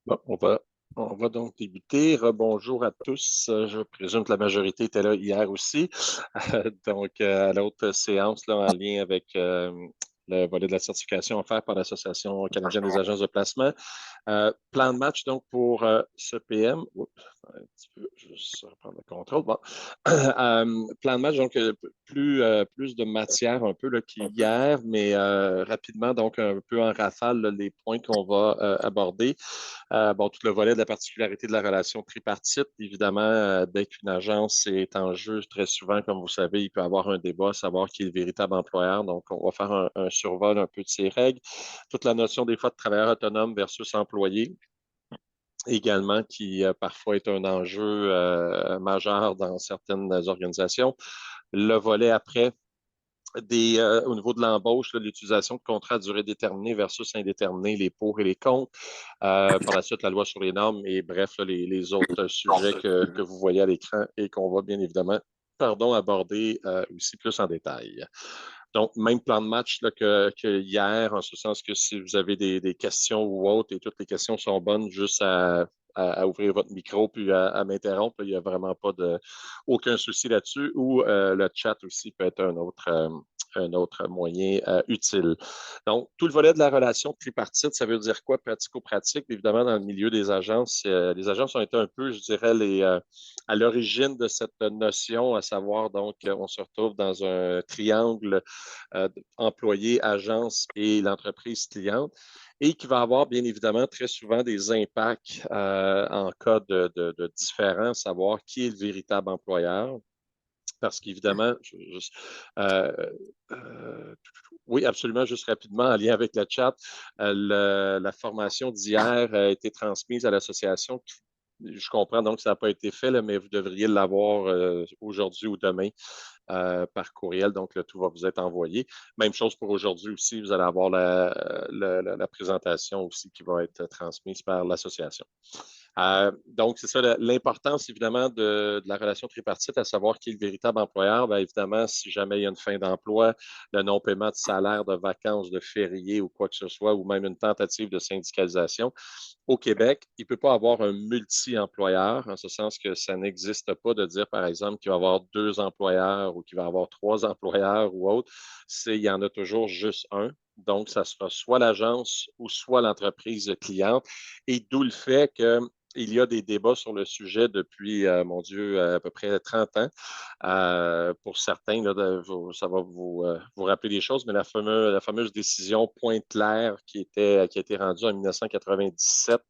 Bon, on va donc débuter. Rebonjour à tous. Je présume que la majorité était là hier aussi. Donc, à l'autre séance là, en lien avec le volet de la certification offert par l'Association canadienne des agences de placement. Plan de match donc pour ce PM. Oups, un petit peu, je vais juste reprendre le contrôle. Bon. Plan de match, donc plus de matière un peu là, qu'hier, mais rapidement, donc un peu en rafale, là, les points qu'on va aborder. Bon, tout le volet de la particularité de la relation tripartite, évidemment, dès qu'une agence est en jeu, très souvent, comme vous savez, il peut y avoir un débat à savoir qui est le véritable employeur. Donc, on va faire un survol un peu de ces règles. Toute la notion des fois de travailleur autonome versus employé également, qui parfois est un enjeu majeur dans certaines organisations. Le volet après, au niveau de l'embauche, l'utilisation de contrats à durée déterminée versus indéterminée, les pour et les contre. Par la suite, la loi sur les normes et bref, là, les autres sujets que vous voyez à l'écran et qu'on va bien évidemment aborder aussi plus en détail. Donc, même plan de match là, que hier, en ce sens que si vous avez des questions ou autres, et toutes les questions sont bonnes, juste à ouvrir votre micro puis à m'interrompre. Il n'y a vraiment pas aucun souci là-dessus. Ou le chat aussi peut être un autre moyen utile. Donc, tout le volet de la relation tripartite, ça veut dire quoi pratico-pratique? Évidemment, dans le milieu des agences, les agences ont été un peu, je dirais, à l'origine de cette notion, à savoir, donc, on se retrouve dans un triangle employé, agence et l'entreprise cliente, et qui va avoir bien évidemment très souvent des impacts en cas de différence, savoir qui est le véritable employeur. Parce qu'évidemment, euh, euh, oui, absolument, juste rapidement, en lien avec le chat, la formation d'hier a été transmise à l'association. Je comprends donc que ça n'a pas été fait, là, mais vous devriez l'avoir aujourd'hui ou demain par courriel. Donc, là, tout va vous être envoyé. Même chose pour aujourd'hui aussi. Vous allez avoir la présentation aussi qui va être transmise par l'association. Donc, c'est ça l'importance, évidemment, de la relation tripartite, à savoir qui est le véritable employeur. Bien, évidemment, si jamais il y a une fin d'emploi, le non-paiement de salaire, de vacances, de fériés ou quoi que ce soit, ou même une tentative de syndicalisation, au Québec, il ne peut pas avoir un multi-employeur, en ce sens que ça n'existe pas de dire, par exemple, qu'il va y avoir deux employeurs ou qu'il va y avoir trois employeurs ou autre. Il y en a toujours juste un. Donc, ça sera soit l'agence ou soit l'entreprise cliente. Et d'où le fait que il y a des débats sur le sujet depuis, mon Dieu, à peu près 30 ans. Pour certains, là, ça va vous rappeler des choses, mais la fameuse décision Pointe-Claire qui a été rendue en 1997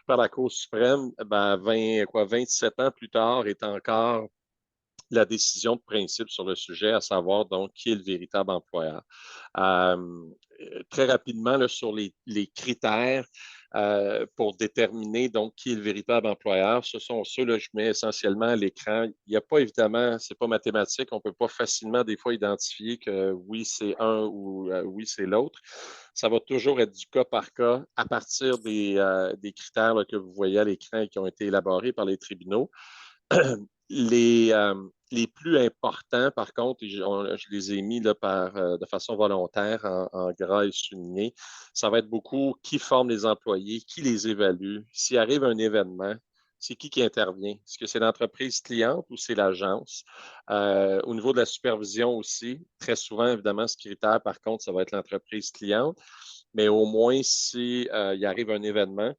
par la Cour suprême, ben, 27 ans plus tard, est encore la décision de principe sur le sujet, à savoir donc qui est le véritable employeur. Euh, Très rapidement, là, sur les critères pour déterminer donc qui est le véritable employeur, ce sont ceux, là, je mets essentiellement à l'écran. Il n'y a pas évidemment, c'est pas mathématique, on ne peut pas facilement des fois identifier que oui, c'est un ou oui, c'est l'autre. Ça va toujours être du cas par cas à partir des critères là, que vous voyez à l'écran et qui ont été élaborés par les tribunaux. Les plus importants, par contre, et je les ai mis là, de façon volontaire en gras et souligné, ça va être beaucoup qui forme les employés, qui les évalue. S'il arrive un événement, c'est qui intervient? Est-ce que c'est l'entreprise cliente ou c'est l'agence? Au niveau de la supervision aussi, très souvent, évidemment, ce critère, par contre, ça va être l'entreprise cliente. Mais au moins, si il arrive un événement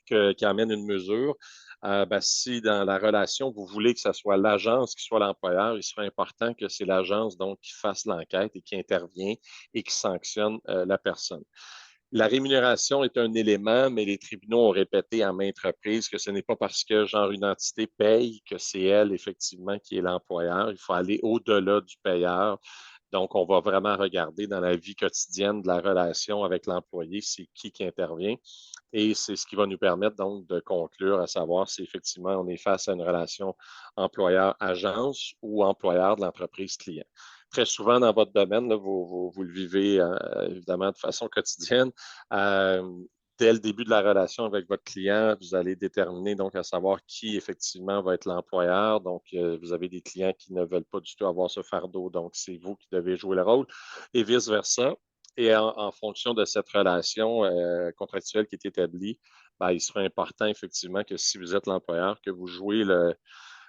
qui amène une mesure, ben, si dans la relation, vous voulez que ce soit l'agence qui soit l'employeur, il serait important que c'est l'agence donc qui fasse l'enquête et qui intervient et qui sanctionne la personne. La rémunération est un élément, mais les tribunaux ont répété à maintes reprises que ce n'est pas parce que genre une entité paye que c'est elle effectivement qui est l'employeur. Il faut aller au-delà du payeur. Donc, on va vraiment regarder dans la vie quotidienne de la relation avec l'employé, c'est qui intervient. Et c'est ce qui va nous permettre donc de conclure à savoir si effectivement on est face à une relation employeur-agence ou employeur de l'entreprise client. Très souvent dans votre domaine, là, vous le vivez évidemment de façon quotidienne. Euh, Dès le début de la relation avec votre client, vous allez déterminer donc à savoir qui effectivement va être l'employeur. Donc, vous avez des clients qui ne veulent pas du tout avoir ce fardeau, donc c'est vous qui devez jouer le rôle et vice-versa. Et en fonction de cette relation contractuelle qui est établie, ben, il sera important effectivement que si vous êtes l'employeur, que vous jouez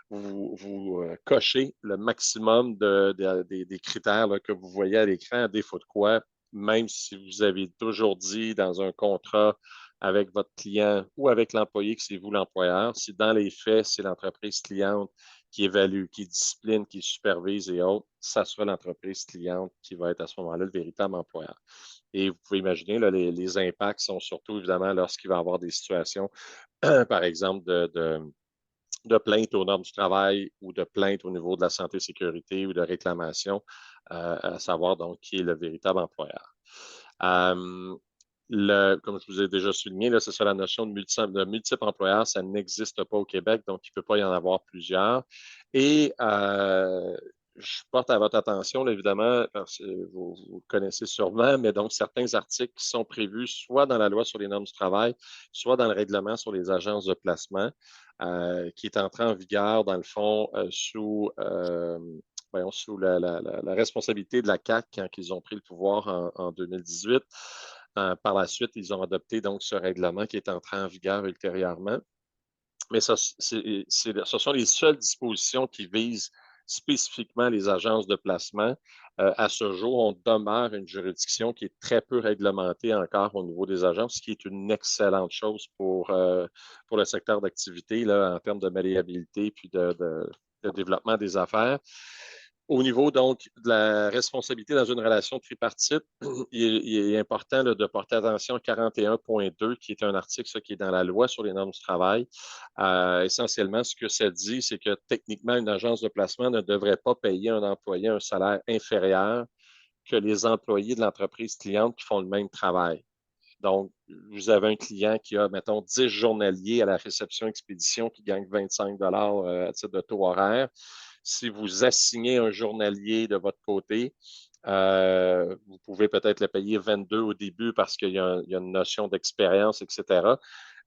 vous cochez le maximum des critères là, que vous voyez à l'écran, à défaut de quoi, même si vous avez toujours dit dans un contrat avec votre client ou avec l'employé que c'est vous l'employeur, si dans les faits, c'est l'entreprise cliente qui évalue, qui discipline, qui supervise et autres, ça sera l'entreprise cliente qui va être à ce moment-là le véritable employeur. Et vous pouvez imaginer, là, les impacts sont surtout évidemment lorsqu'il va y avoir des situations, par exemple, de plainte aux normes du travail ou de plainte au niveau de la santé et sécurité ou de réclamation, à savoir donc qui est le véritable employeur. Euh, Comme je vous ai déjà souligné, là, c'est ça la notion de multiple employeur, ça n'existe pas au Québec, donc il ne peut pas y en avoir plusieurs. Et je porte à votre attention, là, évidemment, parce que vous connaissez sûrement, mais donc certains articles qui sont prévus soit dans la loi sur les normes du travail, soit dans le règlement sur les agences de placement, qui est entré en vigueur, dans le fond, voyons, sous la responsabilité de la CAQ quand ils ont pris le pouvoir en 2018. Par la suite, ils ont adopté donc ce règlement qui est entré en vigueur ultérieurement. Mais ce sont les seules dispositions qui visent spécifiquement les agences de placement. À ce jour, on demeure une juridiction qui est très peu réglementée encore au niveau des agences, ce qui est une excellente chose pour le secteur d'activité là, en termes de malléabilité puis de développement des affaires. Au niveau donc de la responsabilité dans une relation tripartite, il est important là, de porter attention à 41.2, qui est un article ça, qui est dans la loi sur les normes du travail. Essentiellement, ce que ça dit, c'est que techniquement, une agence de placement ne devrait pas payer un employé un salaire inférieur que les employés de l'entreprise cliente qui font le même travail. Donc, vous avez un client qui a, mettons, 10 journaliers à la réception expédition qui gagne 25 à titre de taux horaire. Si vous assignez un journalier de votre côté, vous pouvez peut-être le payer 22 au début parce qu'il y a une notion d'expérience, etc.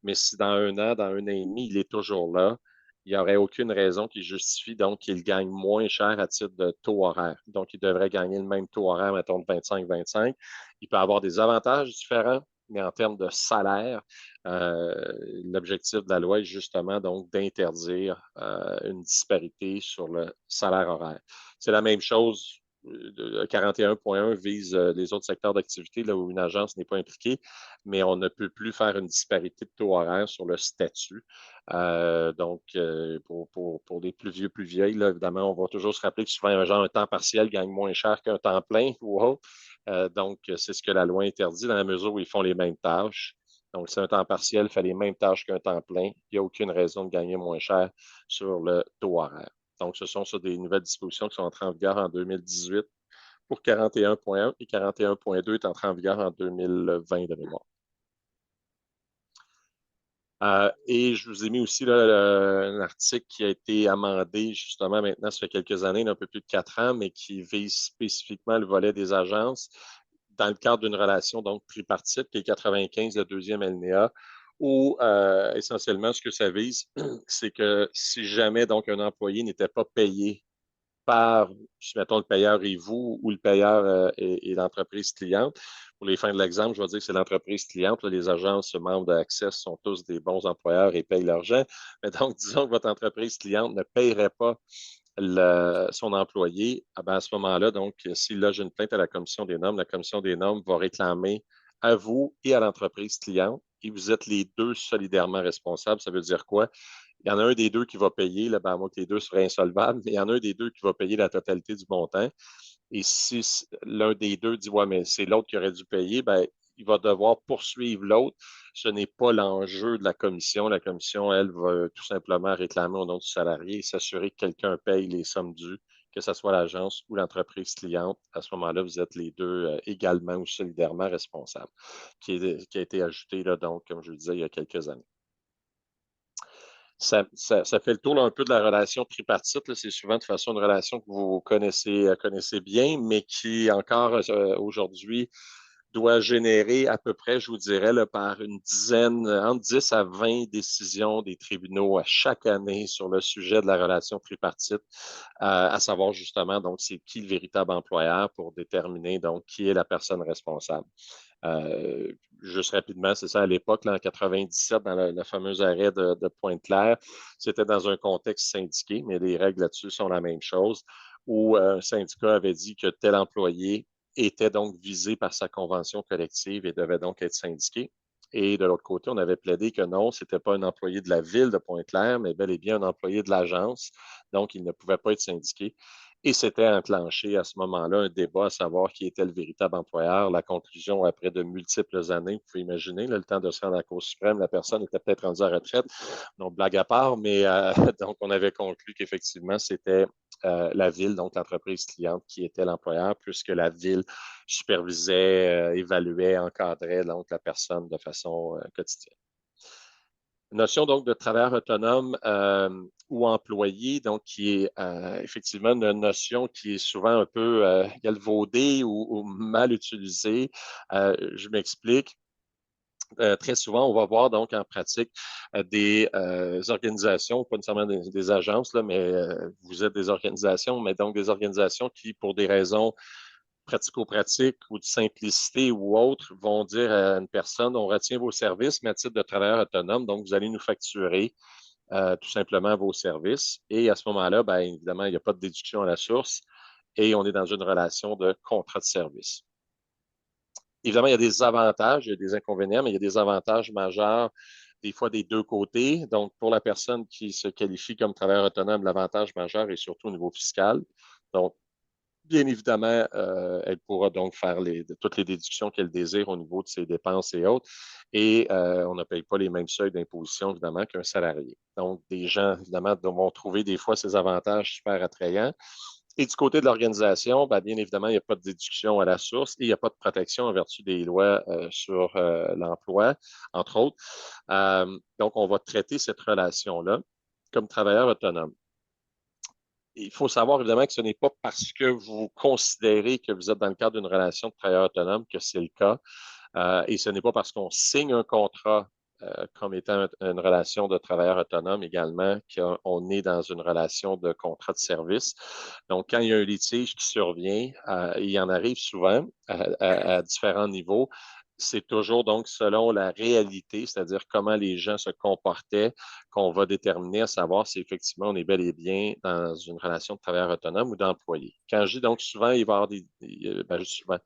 Mais si dans un an, dans un an et demi, il est toujours là, il n'y aurait aucune raison qui justifie donc qu'il gagne moins cher à titre de taux horaire. Donc, il devrait gagner le même taux horaire, mettons, de 25-25. Il peut avoir des avantages différents, mais en termes de salaire, l'objectif de la loi est justement donc d'interdire une disparité sur le salaire horaire. C'est la même chose. 41.1 vise les autres secteurs d'activité là où une agence n'est pas impliquée, mais on ne peut plus faire une disparité de taux horaire sur le statut. Donc, pour les plus vieux, plus vieilles, là, évidemment, on va toujours se rappeler que souvent, un temps partiel gagne moins cher qu'un temps plein ou autre. Donc, c'est ce que la loi interdit dans la mesure où ils font les mêmes tâches. Donc, si un temps partiel fait les mêmes tâches qu'un temps plein, il n'y a aucune raison de gagner moins cher sur le taux horaire. Donc, ce sont ça des nouvelles dispositions qui sont entrées en vigueur en 2018 pour 41.1 et 41.2 est entré en vigueur en 2020 de mémoire. Et je vous ai mis aussi là, un article qui a été amendé justement maintenant, ça fait quelques années, un peu plus de 4 ans, mais qui vise spécifiquement le volet des agences dans le cadre d'une relation donc tripartite, qui est 95, le deuxième alinéa, où essentiellement ce que ça vise, c'est que si jamais donc un employé n'était pas payé par, mettons, le payeur et vous ou le payeur et l'entreprise cliente, pour les fins de l'exemple, je vais dire que c'est l'entreprise cliente. Là, les agences membres d'Access sont tous des bons employeurs et payent leur gens. Mais donc, disons que votre entreprise cliente ne paierait pas son employé, ah ben à ce moment-là, donc, s'il loge une plainte à la commission des normes va réclamer à vous et à l'entreprise cliente et vous êtes les deux solidairement responsables. Ça veut dire quoi? Il y en a un des deux qui va payer, là, ben, à moins que les deux seraient insolvables, mais il y en a un des deux qui va payer la totalité du montant. Et si l'un des deux dit, ouais, mais c'est l'autre qui aurait dû payer, ben, il va devoir poursuivre l'autre. Ce n'est pas l'enjeu de la commission. La commission, elle, va tout simplement réclamer au nom du salarié et s'assurer que quelqu'un paye les sommes dues, que ce soit l'agence ou l'entreprise cliente. À ce moment-là, vous êtes les deux également ou solidairement responsables, qui a été ajouté, là, donc, comme je le disais, il y a quelques années. Ça fait le tour là, un peu de la relation tripartite. C'est souvent de façon une relation que vous connaissez bien, mais qui encore aujourd'hui doit générer à peu près, je vous dirais, là, par une dizaine, entre 10 à 20 décisions des tribunaux à chaque année sur le sujet de la relation tripartite, à savoir justement donc c'est qui le véritable employeur pour déterminer donc qui est la personne responsable. Euh, Juste rapidement, c'est ça, à l'époque, en 97, dans le fameux arrêt de Pointe-Claire, c'était dans un contexte syndiqué, mais les règles là-dessus sont la même chose, où un syndicat avait dit que tel employé était donc visé par sa convention collective et devait donc être syndiqué. Et de l'autre côté, on avait plaidé que non, ce n'était pas un employé de la ville de Pointe-Claire, mais bel et bien un employé de l'agence, donc il ne pouvait pas être syndiqué. Et c'était enclenché à ce moment-là un débat à savoir qui était le véritable employeur. La conclusion, après de multiples années, vous pouvez imaginer, là, le temps de se rendre à la Cour suprême, la personne était peut-être rendue à la retraite, donc blague à part, mais donc on avait conclu qu'effectivement, c'était la ville, donc l'entreprise cliente, qui était l'employeur, puisque la ville supervisait, évaluait, encadrait donc la personne de façon quotidienne. Notion donc de travailleur autonome ou employé, donc qui est effectivement une notion qui est souvent un peu galvaudée ou mal utilisée. Je m'explique. Très souvent, on va voir donc en pratique des organisations, pas nécessairement des agences, là, mais vous êtes des organisations, mais donc des organisations qui, pour des raisons pratico-pratiques ou de simplicité ou autres, vont dire à une personne, on retient vos services, mais à titre de travailleur autonome, donc vous allez nous facturer tout simplement vos services. Et à ce moment-là, bien évidemment, il n'y a pas de déduction à la source et on est dans une relation de contrat de service. Évidemment, il y a des avantages, il y a des inconvénients, mais il y a des avantages majeurs, des fois des deux côtés. Donc, pour la personne qui se qualifie comme travailleur autonome, l'avantage majeur est surtout au niveau fiscal. Donc, bien évidemment, elle pourra donc faire toutes les déductions qu'elle désire au niveau de ses dépenses et autres. Et on ne paye pas les mêmes seuils d'imposition, évidemment, qu'un salarié. Donc, des gens, évidemment, vont trouver des fois ces avantages super attrayants. Et du côté de l'organisation, bien évidemment, il n'y a pas de déduction à la source et il n'y a pas de protection en vertu des lois sur l'emploi, entre autres. Donc, on va traiter cette relation-là comme travailleur autonome. Il faut savoir évidemment que ce n'est pas parce que vous considérez que vous êtes dans le cadre d'une relation de travailleur autonome que c'est le cas. Et ce n'est pas parce qu'on signe un contrat comme étant une relation de travailleur autonome également qu'on est dans une relation de contrat de service. Donc, quand il y a un litige qui survient, il y en arrive souvent à différents niveaux. C'est toujours donc selon la réalité, c'est-à-dire comment les gens se comportaient, qu'on va déterminer à savoir si effectivement on est bel et bien dans une relation de travailleur autonome ou d'employé. Quand je dis donc souvent, il va y avoir souvent,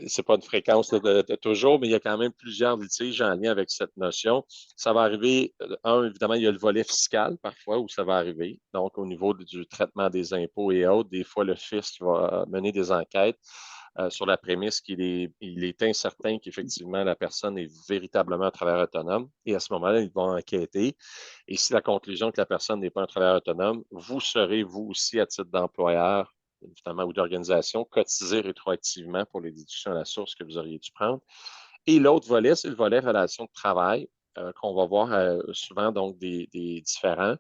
c'est pas une fréquence de toujours, mais il y a quand même plusieurs litiges en lien avec cette notion. Ça va arriver, évidemment, il y a le volet fiscal parfois où ça va arriver. Donc, au niveau du traitement des impôts et autres, des fois, le fisc va mener des enquêtes sur la prémisse il est incertain qu'effectivement la personne est véritablement un travailleur autonome. Et à ce moment-là, ils vont enquêter. Et si la conclusion que la personne n'est pas un travailleur autonome, vous serez, vous aussi, à titre d'employeur, évidemment, ou d'organisation, cotiser rétroactivement pour les déductions à la source que vous auriez dû prendre. Et l'autre volet, c'est le volet relation de travail, qu'on va voir souvent donc des différents,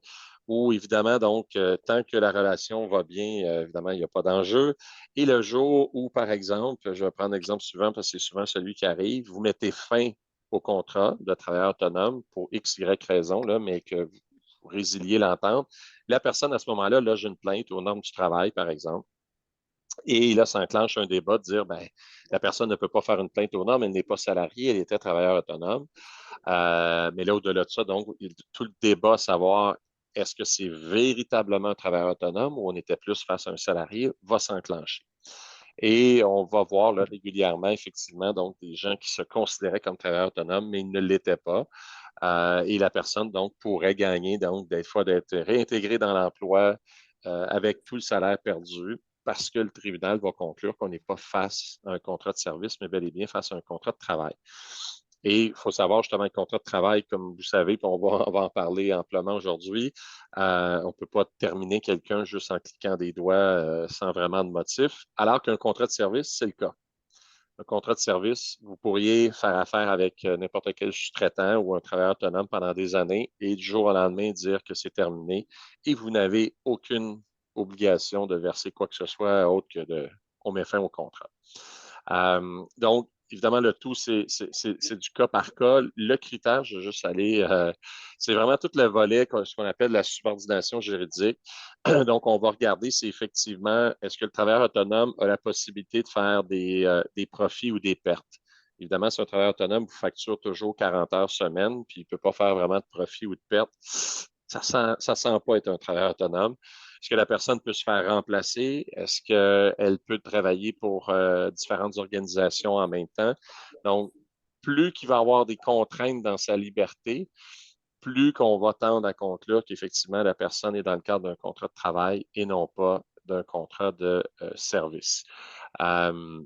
où évidemment, donc, tant que la relation va bien, évidemment, il n'y a pas d'enjeu. Et le jour où, par exemple, je vais prendre l'exemple suivant parce que c'est souvent celui qui arrive, vous mettez fin au contrat de travailleur autonome pour X, Y raison, là, mais que vous résiliez l'entente, la personne à ce moment-là loge une plainte aux normes du travail, par exemple. Et là s'enclenche un débat de dire, ben, la personne ne peut pas faire une plainte aux normes, elle n'est pas salariée, elle était travailleur autonome. Mais là, au-delà de ça, donc, tout le débat à savoir est-ce que c'est véritablement un travailleur autonome ou on était plus face à un salarié va s'enclencher. Et on va voir là, régulièrement, effectivement, donc des gens qui se considéraient comme travailleurs autonomes, mais ils ne l'étaient pas. Et la personne, donc, pourrait gagner, donc, des fois, d'être réintégrée dans l'emploi avec tout le salaire perdu parce que le tribunal va conclure qu'on n'est pas face à un contrat de service, mais bel et bien face à un contrat de travail. Et il faut savoir justement, le contrat de travail, comme vous savez, puis on va en parler amplement aujourd'hui, on ne peut pas terminer quelqu'un juste en cliquant des doigts sans vraiment de motif, alors qu'un contrat de service, c'est le cas. Un contrat de service, vous pourriez faire affaire avec n'importe quel sous-traitant ou un travailleur autonome pendant des années et du jour au lendemain dire que c'est terminé et vous n'avez aucune obligation de verser quoi que ce soit autre que de on met fin au contrat. Donc, évidemment, le tout, c'est du cas par cas. Le critère, je vais juste aller, c'est vraiment tout le volet, ce qu'on appelle la subordination juridique. Donc, on va regarder si effectivement, est-ce que le travailleur autonome a la possibilité de faire des profits ou des pertes. Évidemment, si un travailleur autonome vous facture toujours 40 heures semaine, puis il ne peut pas faire vraiment de profit ou de perte, ça ne sent pas être un travailleur autonome. Est-ce que la personne peut se faire remplacer? Est-ce qu'elle peut travailler pour différentes organisations en même temps? Donc, plus qu'il va avoir des contraintes dans sa liberté, plus qu'on va tendre à conclure qu'effectivement, la personne est dans le cadre d'un contrat de travail et non pas d'un contrat de service. Euh,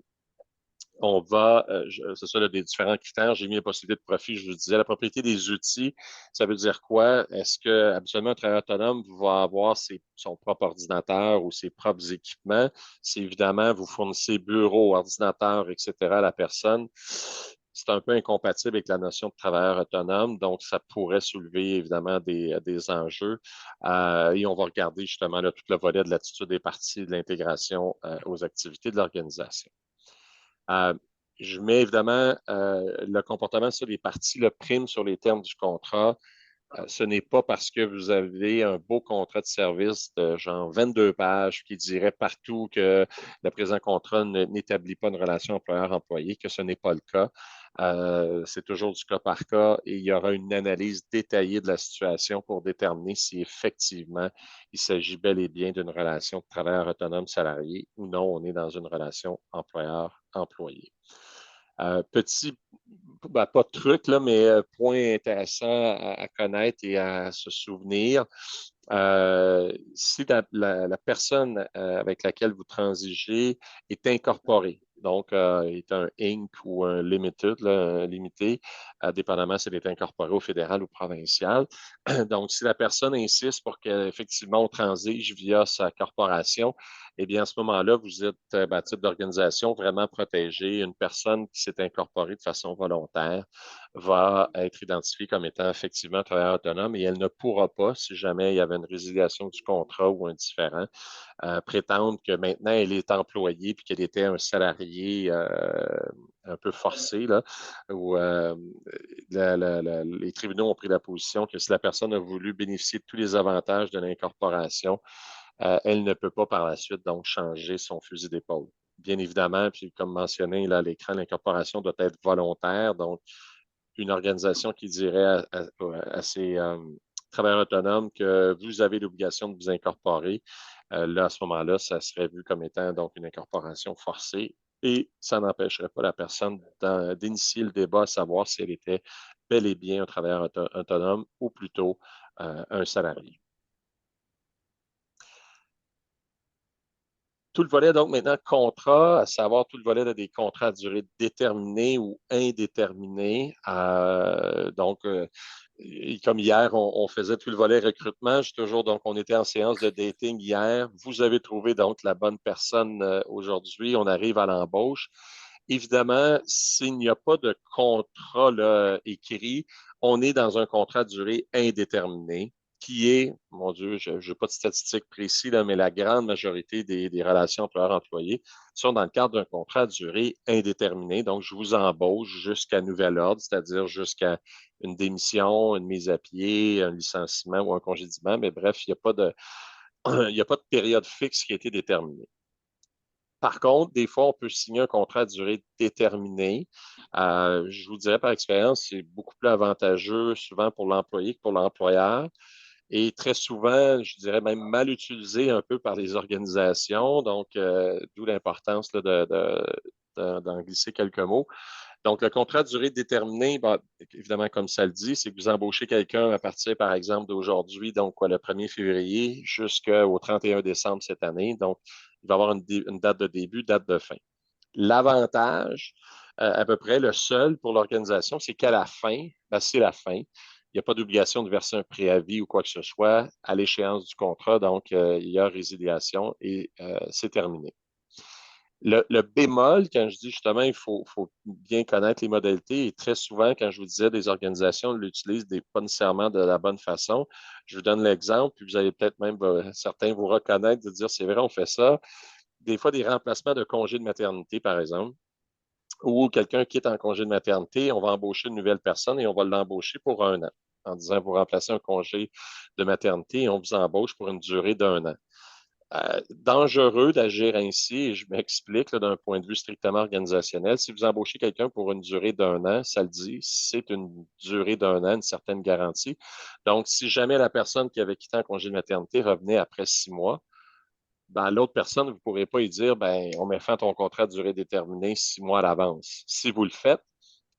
on va, c'est ça, là, des différents critères. J'ai mis la possibilité de profit, je vous disais. La propriété des outils, ça veut dire quoi? Est-ce que habituellement un travailleur autonome va avoir son propre ordinateur ou ses propres équipements? Si évidemment vous fournissez bureau, ordinateur, etc. à la personne, c'est un peu incompatible avec la notion de travailleur autonome, donc ça pourrait soulever évidemment des enjeux. Et on va regarder justement là, tout le volet de l'attitude des parties, de l'intégration aux activités de l'organisation. Euh, je mets évidemment le comportement sur les parties, le prime sur les termes du contrat. Ce n'est pas parce que vous avez un beau contrat de service de genre 22 pages qui dirait partout que le présent contrat n'établit pas une relation employeur-employé que ce n'est pas le cas. C'est toujours du cas par cas et il y aura une analyse détaillée de la situation pour déterminer si effectivement il s'agit bel et bien d'une relation de travailleur autonome salarié ou non, on est dans une relation employeur-employé. Petit, ben, pas de truc, là, mais point intéressant à connaître et à se souvenir. Si la personne avec laquelle vous transigez est incorporée, donc est un Inc. ou un Limited, là, un limité, dépendamment si elle est incorporée au fédéral ou provincial. Donc, si la personne insiste pour qu'effectivement on transige via sa corporation, eh bien, à ce moment-là, vous êtes, à titre d'organisation, vraiment protégé. Une personne qui s'est incorporée de façon volontaire va être identifiée comme étant effectivement un travailleur autonome et elle ne pourra pas, si jamais il y avait une résiliation du contrat ou un différend, prétendre que maintenant elle est employée puis qu'elle était un salarié un peu forcé, là, où les tribunaux ont pris la position que si la personne a voulu bénéficier de tous les avantages de l'incorporation, elle ne peut pas par la suite donc changer son fusil d'épaule. Bien évidemment, puis comme mentionné là, à l'écran, l'incorporation doit être volontaire, donc une organisation qui dirait à ses travailleurs autonomes que vous avez l'obligation de vous incorporer. Là, à ce moment-là, ça serait vu comme étant donc une incorporation forcée et ça n'empêcherait pas la personne d'initier le débat à savoir si elle était bel et bien un travailleur autonome ou plutôt un salarié. Tout le volet, donc, maintenant, contrat, à savoir tout le volet des contrats à durée déterminée ou indéterminée. Comme hier, on faisait tout le volet recrutement. Donc, on était en séance de dating hier. Vous avez trouvé donc la bonne personne aujourd'hui. On arrive à l'embauche. Évidemment, s'il n'y a pas de contrat là, écrit, on est dans un contrat à durée indéterminée qui est, mon Dieu, je n'ai pas de statistiques précises, là, mais la grande majorité des relations employeur-employé sont dans le cadre d'un contrat à durée indéterminée. Donc, je vous embauche jusqu'à nouvel ordre, c'est-à-dire jusqu'à une démission, une mise à pied, un licenciement ou un congédiement. Mais bref, il n'y a pas de, il n'y a pas de période fixe qui a été déterminée. Par contre, des fois, on peut signer un contrat à durée déterminée. Je vous dirais par expérience, c'est beaucoup plus avantageux souvent pour l'employé que pour l'employeur. Et très souvent, je dirais même mal utilisé un peu par les organisations. Donc, d'où l'importance là, d'en glisser quelques mots. Donc, le contrat de durée déterminée, ben, évidemment, comme ça le dit, c'est que vous embauchez quelqu'un à partir, par exemple, d'aujourd'hui, donc quoi, le 1er février jusqu'au 31 décembre cette année. Donc, il va y avoir une date de début, date de fin. L'avantage, à peu près le seul pour l'organisation, c'est qu'à la fin, ben, c'est la fin. Il n'y a pas d'obligation de verser un préavis ou quoi que ce soit à l'échéance du contrat. Donc, il y a résiliation et c'est terminé. Le bémol, quand je dis justement, faut bien connaître les modalités, et très souvent, quand je vous disais, des organisations l'utilisent pas nécessairement de la bonne façon. Je vous donne l'exemple, puis vous allez peut-être même, certains vous reconnaître, de dire, c'est vrai, on fait ça. Des fois, des remplacements de congés de maternité, par exemple, ou quelqu'un quitte en congé de maternité, on va embaucher une nouvelle personne et on va l'embaucher pour un an, en disant, vous remplacez un congé de maternité et on vous embauche pour une durée d'un an. Dangereux d'agir ainsi, et je m'explique d'un point de vue strictement organisationnel. Si vous embauchez quelqu'un pour une durée d'un an, ça le dit, c'est une durée d'un an, une certaine garantie. Donc, si jamais la personne qui avait quitté en congé de maternité revenait après 6 mois, ben, l'autre personne, vous ne pourrez pas lui dire, ben, on met fin à ton contrat de durée déterminée 6 mois à l'avance. Si vous le faites,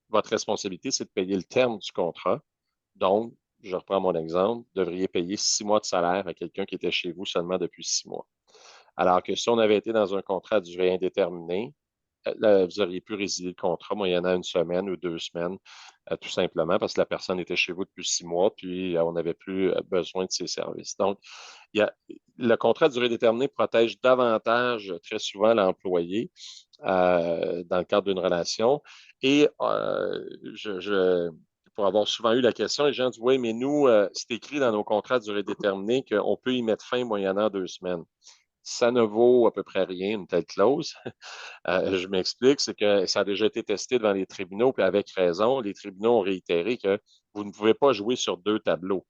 votre responsabilité, c'est de payer le terme du contrat. Donc, je reprends mon exemple, vous devriez payer 6 mois de salaire à quelqu'un qui était chez vous seulement depuis 6 mois. Alors que si on avait été dans un contrat à durée indéterminée, vous auriez pu résilier le contrat moyennant une semaine ou 2 semaines, tout simplement parce que la personne était chez vous depuis 6 mois, puis on n'avait plus besoin de ses services. Donc, il y a, le contrat à durée déterminée protège davantage très souvent l'employé dans le cadre d'une relation. Et pour avoir souvent eu la question, les gens disent, oui, mais nous, c'est écrit dans nos contrats à durée déterminée qu'on peut y mettre fin moyennant 2 semaines. Ça ne vaut à peu près rien, une telle clause. Je m'explique, c'est que ça a déjà été testé devant les tribunaux, puis avec raison, les tribunaux ont réitéré que vous ne pouvez pas jouer sur deux tableaux.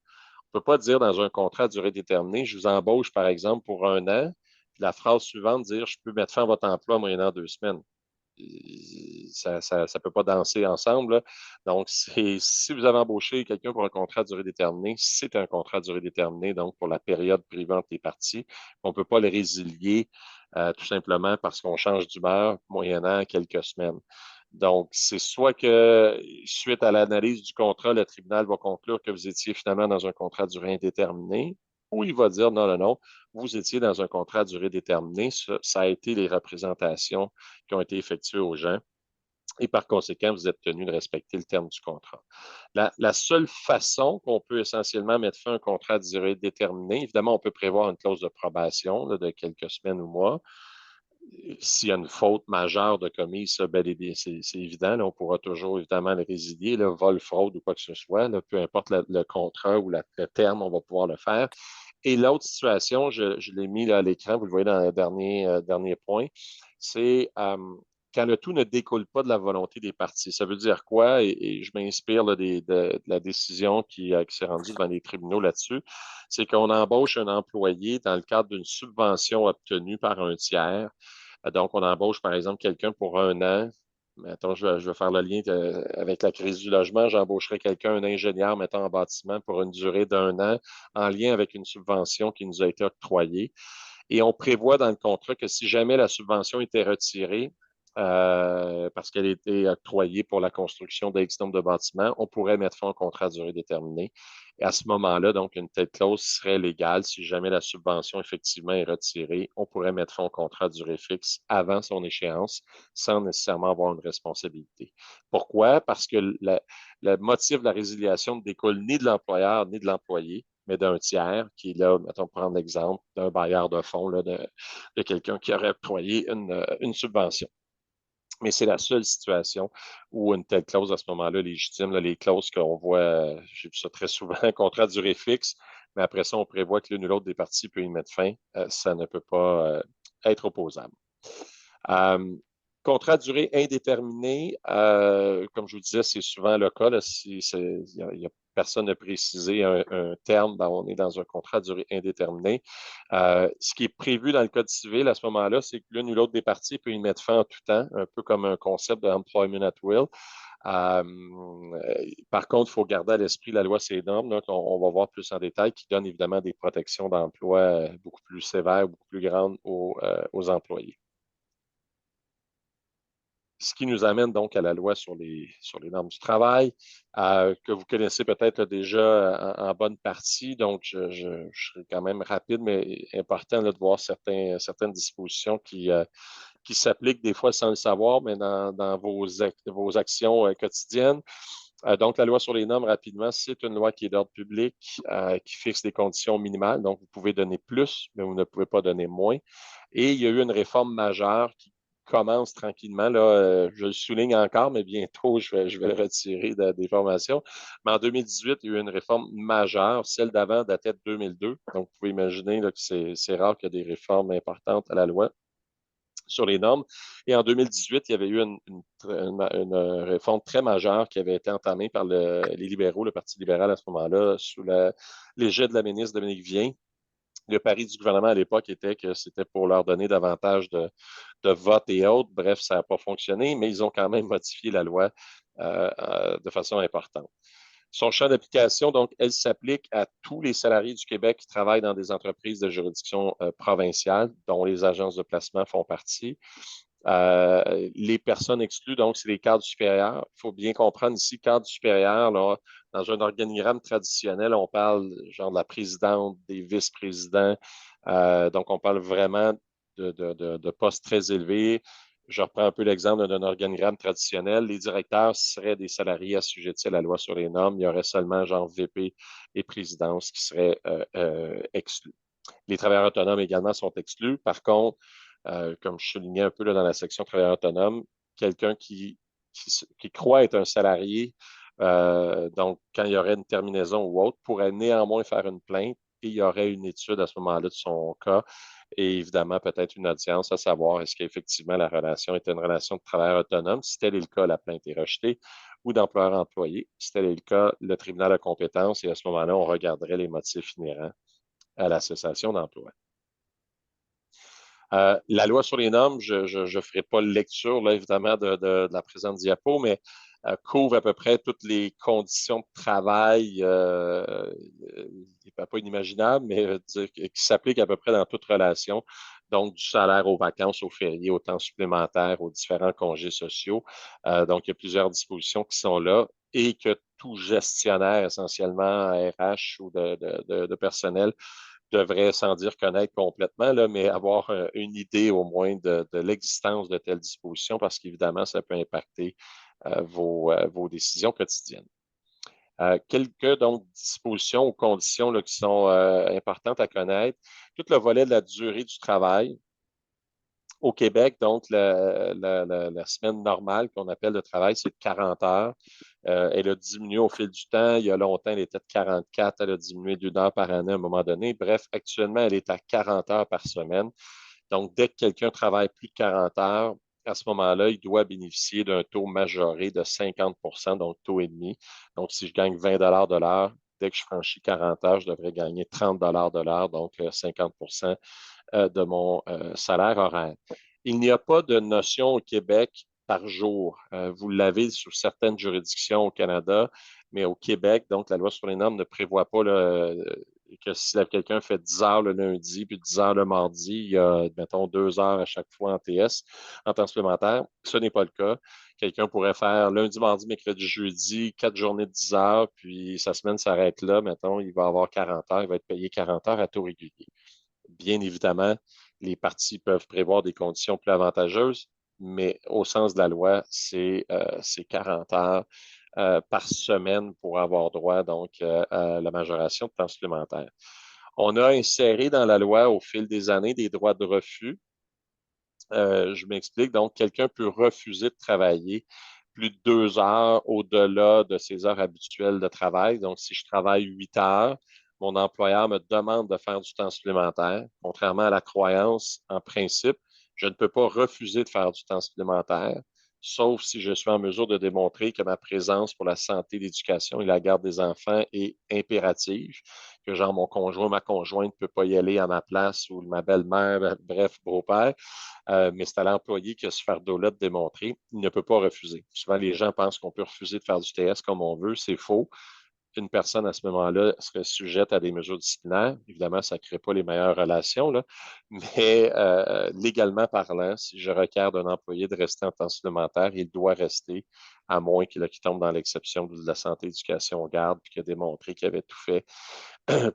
On ne peut pas dire dans un contrat à durée déterminée, je vous embauche par exemple pour un an, puis la phrase suivante, dire je peux mettre fin à votre emploi moyennant 2 semaines. Ça ne peut pas danser ensemble, là. Donc, si vous avez embauché quelqu'un pour un contrat à durée déterminée, c'est un contrat à durée déterminée, donc pour la période privante des parties. On ne peut pas le résilier tout simplement parce qu'on change d'humeur moyennant quelques semaines. Donc, c'est soit que, suite à l'analyse du contrat, le tribunal va conclure que vous étiez finalement dans un contrat à durée indéterminée, ou il va dire non, non, non, vous étiez dans un contrat à durée déterminée. Ça a été les représentations qui ont été effectuées aux gens. Et par conséquent, vous êtes tenu de respecter le terme du contrat. La seule façon qu'on peut essentiellement mettre fin à un contrat à durée déterminée, évidemment, on peut prévoir une clause de probation là, de quelques semaines ou mois. S'il y a une faute majeure de commise, ça, bel et bien, c'est évident. Là, on pourra toujours évidemment le résilier, là, vol, fraude ou quoi que ce soit. Là, peu importe le contrat ou le terme, on va pouvoir le faire. Et l'autre situation, je l'ai mis là, à l'écran, vous le voyez dans le dernier point, c'est quand le tout ne découle pas de la volonté des parties. Ça veut dire quoi? Et je m'inspire là, de la décision qui s'est rendue devant les tribunaux là-dessus. C'est qu'on embauche un employé dans le cadre d'une subvention obtenue par un tiers. Donc, on embauche, par exemple, quelqu'un pour un an. Mettons, je vais faire le lien avec la crise du logement. J'embaucherai quelqu'un, un ingénieur, mettons, en bâtiment pour une durée d'un an en lien avec une subvention qui nous a été octroyée. Et on prévoit dans le contrat que si jamais la subvention était retirée, parce qu'elle était octroyée pour la construction d'X nombre de bâtiments, on pourrait mettre fin au contrat à durée déterminée. Et à ce moment-là, donc, une telle clause serait légale. Si jamais la subvention effectivement est retirée, on pourrait mettre fin au contrat à durée fixe avant son échéance, sans nécessairement avoir une responsabilité. Pourquoi? Parce que le motif de la résiliation ne découle ni de l'employeur ni de l'employé, mais d'un tiers qui est là, mettons, prendre l'exemple d'un bailleur de fonds, là, de quelqu'un qui aurait octroyé une subvention. Mais c'est la seule situation où une telle clause à ce moment-là est légitime. Là, les clauses qu'on voit, j'ai vu ça très souvent, contrat à durée fixe, mais après ça, on prévoit que l'une ou l'autre des parties peut y mettre fin. Ça ne peut pas être opposable. Euh, Contrat à durée indéterminée, comme je vous disais, c'est souvent le cas. Là, il y a personne n'a précisé un terme, ben, on est dans un contrat à durée indéterminée. Ce qui est prévu dans le Code civil à ce moment-là, c'est que l'une ou l'autre des parties peut y mettre fin en tout temps, un peu comme un concept de employment at will. Euh, Par contre, il faut garder à l'esprit la loi ces normes, là, qu'on va voir plus en détail, qui donne évidemment des protections d'emploi beaucoup plus sévères, beaucoup plus grandes aux employés. Ce qui nous amène donc à la loi sur les normes du travail, que vous connaissez peut-être déjà en bonne partie. Donc, je serai quand même rapide, mais important là, de voir certaines dispositions qui s'appliquent des fois sans le savoir, mais dans vos actions quotidiennes. Donc, la loi sur les normes, rapidement, c'est une loi qui est d'ordre public, qui fixe des conditions minimales. Donc, vous pouvez donner plus, mais vous ne pouvez pas donner moins. Et il y a eu une réforme majeure qui commence tranquillement. Là, je le souligne encore, mais bientôt, je vais le retirer des formations. Mais en 2018, il y a eu une réforme majeure. Celle d'avant datait de 2002. Donc, vous pouvez imaginer là, que c'est rare qu'il y ait des réformes importantes à la loi sur les normes. Et en 2018, il y avait eu une réforme très majeure qui avait été entamée par les libéraux, le Parti libéral à ce moment-là, sous l'égide de la ministre Dominique Vien. Le pari du gouvernement à l'époque était que c'était pour leur donner davantage de vote et autres. Bref, ça n'a pas fonctionné, mais ils ont quand même modifié la loi de façon importante. Son champ d'application, donc, elle s'applique à tous les salariés du Québec qui travaillent dans des entreprises de juridiction provinciale, dont les agences de placement font partie. Les personnes exclues, donc, c'est les cadres supérieurs. Il faut bien comprendre ici, cadre supérieur, là, dans un organigramme traditionnel, on parle genre de la présidente, des vice-présidents. Donc, on parle vraiment de postes très élevés. Je reprends un peu l'exemple d'un organigramme traditionnel. Les directeurs seraient des salariés assujettis à la loi sur les normes. Il y aurait seulement genre VP et présidence qui seraient exclus. Les travailleurs autonomes également sont exclus. Par contre, comme je soulignais un peu là, dans la section travailleurs autonomes, quelqu'un qui croit être un salarié, donc quand il y aurait une terminaison ou autre, pourrait néanmoins faire une plainte et il y aurait une étude à ce moment-là de son cas et évidemment peut-être une audience à savoir est-ce qu'effectivement la relation était une relation de travailleur autonome. Si tel est le cas, la plainte est rejetée ou d'employeur-employé. Si tel est le cas, le tribunal a compétence et à ce moment-là, on regarderait les motifs inhérents à la cessation d'emploi. La loi sur les normes, je ne ferai pas lecture, là, évidemment, de la présente diapo, mais couvre à peu près toutes les conditions de travail, pas inimaginables, mais qui s'appliquent à peu près dans toute relation. Donc, du salaire aux vacances, aux fériés, au temps supplémentaire, aux différents congés sociaux. Donc, il y a plusieurs dispositions qui sont là et que tout gestionnaire, essentiellement RH ou de personnel, devrait, sans dire connaître complètement, là, mais avoir une idée au moins de l'existence de telles dispositions parce qu'évidemment, ça peut impacter vos décisions quotidiennes. Quelques donc, dispositions ou conditions là, qui sont importantes à connaître. Tout le volet de la durée du travail. Au Québec, donc, la semaine normale qu'on appelle de travail, c'est de 40 heures. Elle a diminué au fil du temps. Il y a longtemps, elle était de 44. Elle a diminué d'une heure par année à un moment donné. Bref, actuellement, elle est à 40 heures par semaine. Donc, dès que quelqu'un travaille plus de 40 heures, à ce moment-là, il doit bénéficier d'un taux majoré de 50 donc taux et demi. Donc, si je gagne 20 de l'heure, dès que je franchis 40 heures, je devrais gagner 30 de l'heure, donc 50 de mon salaire horaire. Il n'y a pas de notion au Québec par jour. Vous l'avez sur certaines juridictions au Canada, mais au Québec, donc la loi sur les normes ne prévoit pas que si quelqu'un fait 10 heures le lundi puis 10 heures le mardi, il y a, mettons, 2 heures à chaque fois en TS, en temps supplémentaire. Ce n'est pas le cas. Quelqu'un pourrait faire lundi, mardi, mercredi, jeudi, 4 journées de 10 heures, puis sa semaine s'arrête là. Mettons, il va avoir 40 heures, il va être payé 40 heures à taux régulier. Bien évidemment, les parties peuvent prévoir des conditions plus avantageuses, mais au sens de la loi, c'est 40 heures par semaine pour avoir droit donc à la majoration de temps supplémentaire. On a inséré dans la loi au fil des années des droits de refus. Je m'explique. Donc, quelqu'un peut refuser de travailler plus de 2 heures au-delà de ses heures habituelles de travail. Donc, si je travaille 8 heures, mon employeur me demande de faire du temps supplémentaire. Contrairement à la croyance, en principe, je ne peux pas refuser de faire du temps supplémentaire. sauf si je suis en mesure de démontrer que ma présence pour la santé, l'éducation et la garde des enfants est impérative, que genre mon conjoint, ma conjointe ne peut pas y aller à ma place ou ma belle-mère, bref, beau-père, mais c'est à l'employé qui a ce fardeau-là de démontrer, il ne peut pas refuser. Souvent, les gens pensent qu'on peut refuser de faire du TS comme on veut, c'est faux. Une personne à ce moment-là serait sujette à des mesures disciplinaires. Évidemment, ça ne crée pas les meilleures relations, là. Mais légalement parlant, si je requiers d'un employé de rester en temps supplémentaire, il doit rester, à moins qu'il tombe dans l'exception de la santé, éducation, garde, puis qu'il a démontré qu'il avait tout fait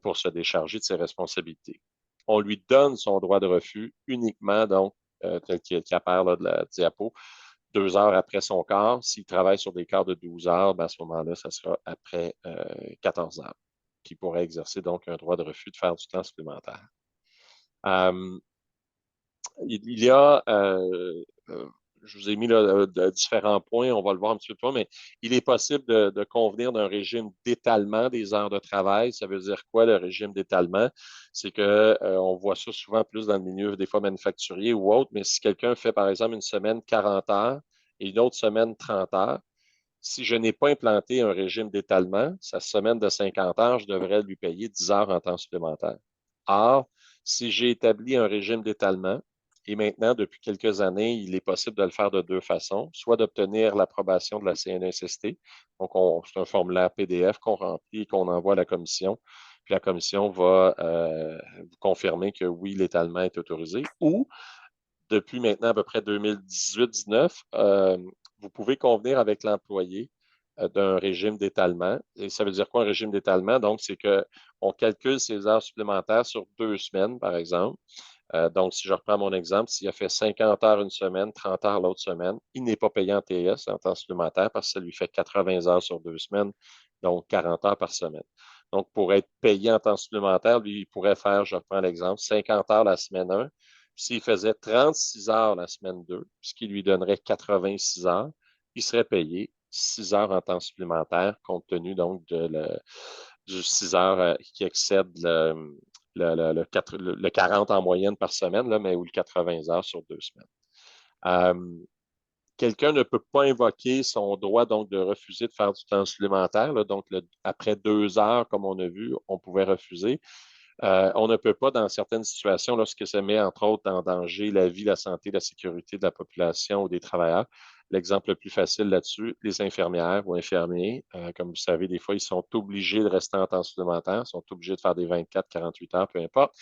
pour se décharger de ses responsabilités. On lui donne son droit de refus uniquement, donc, tel qu'il apparaît là, de la diapo, 2 heures après son quart. S'il travaille sur des quarts de 12 heures, ben à ce moment-là, ça sera après 14 heures qu'il pourrait exercer donc un droit de refus de faire du temps supplémentaire. Euh, il y a, je vous ai mis là, différents points, on va le voir un petit peu plus loin, mais il est possible de convenir d'un régime d'étalement des heures de travail. Ça veut dire quoi, le régime d'étalement? C'est que on voit ça souvent plus dans le milieu, des fois manufacturier ou autre, mais si quelqu'un fait, par exemple, une semaine 40 heures et une autre semaine 30 heures, si je n'ai pas implanté un régime d'étalement, sa semaine de 50 heures, je devrais lui payer 10 heures en temps supplémentaire. Or, si j'ai établi un régime d'étalement, et maintenant, depuis quelques années, il est possible de le faire de deux façons, soit d'obtenir l'approbation de la CNSST, donc c'est un formulaire PDF qu'on remplit et qu'on envoie à la commission, puis la commission va vous confirmer que oui, l'étalement est autorisé, ou depuis maintenant à peu près 2018-19, vous pouvez convenir avec l'employé d'un régime d'étalement. Et ça veut dire quoi un régime d'étalement? Donc, c'est qu'on calcule ses heures supplémentaires sur 2 semaines, par exemple. Donc, si je reprends mon exemple, s'il a fait 50 heures une semaine, 30 heures l'autre semaine, il n'est pas payé en TS, en temps supplémentaire, parce que ça lui fait 80 heures sur 2 semaines, donc 40 heures par semaine. Donc, pour être payé en temps supplémentaire, lui, il pourrait faire, je reprends l'exemple, 50 heures la semaine 1. S'il faisait 36 heures la semaine 2, ce qui lui donnerait 86 heures, il serait payé 6 heures en temps supplémentaire, compte tenu donc du 6 heures qui excède le 40 en moyenne par semaine, là, mais ou le 80 heures sur 2 semaines. Quelqu'un ne peut pas invoquer son droit donc de refuser de faire du temps supplémentaire. Là, donc, après 2 heures, comme on a vu, on pouvait refuser. On ne peut pas, dans certaines situations, lorsque ça met, entre autres, en danger la vie, la santé, la sécurité de la population ou des travailleurs. L'exemple le plus facile là-dessus, les infirmières ou infirmiers, comme vous savez, des fois, ils sont obligés de rester en temps supplémentaire, sont obligés de faire des 24, 48 heures, peu importe.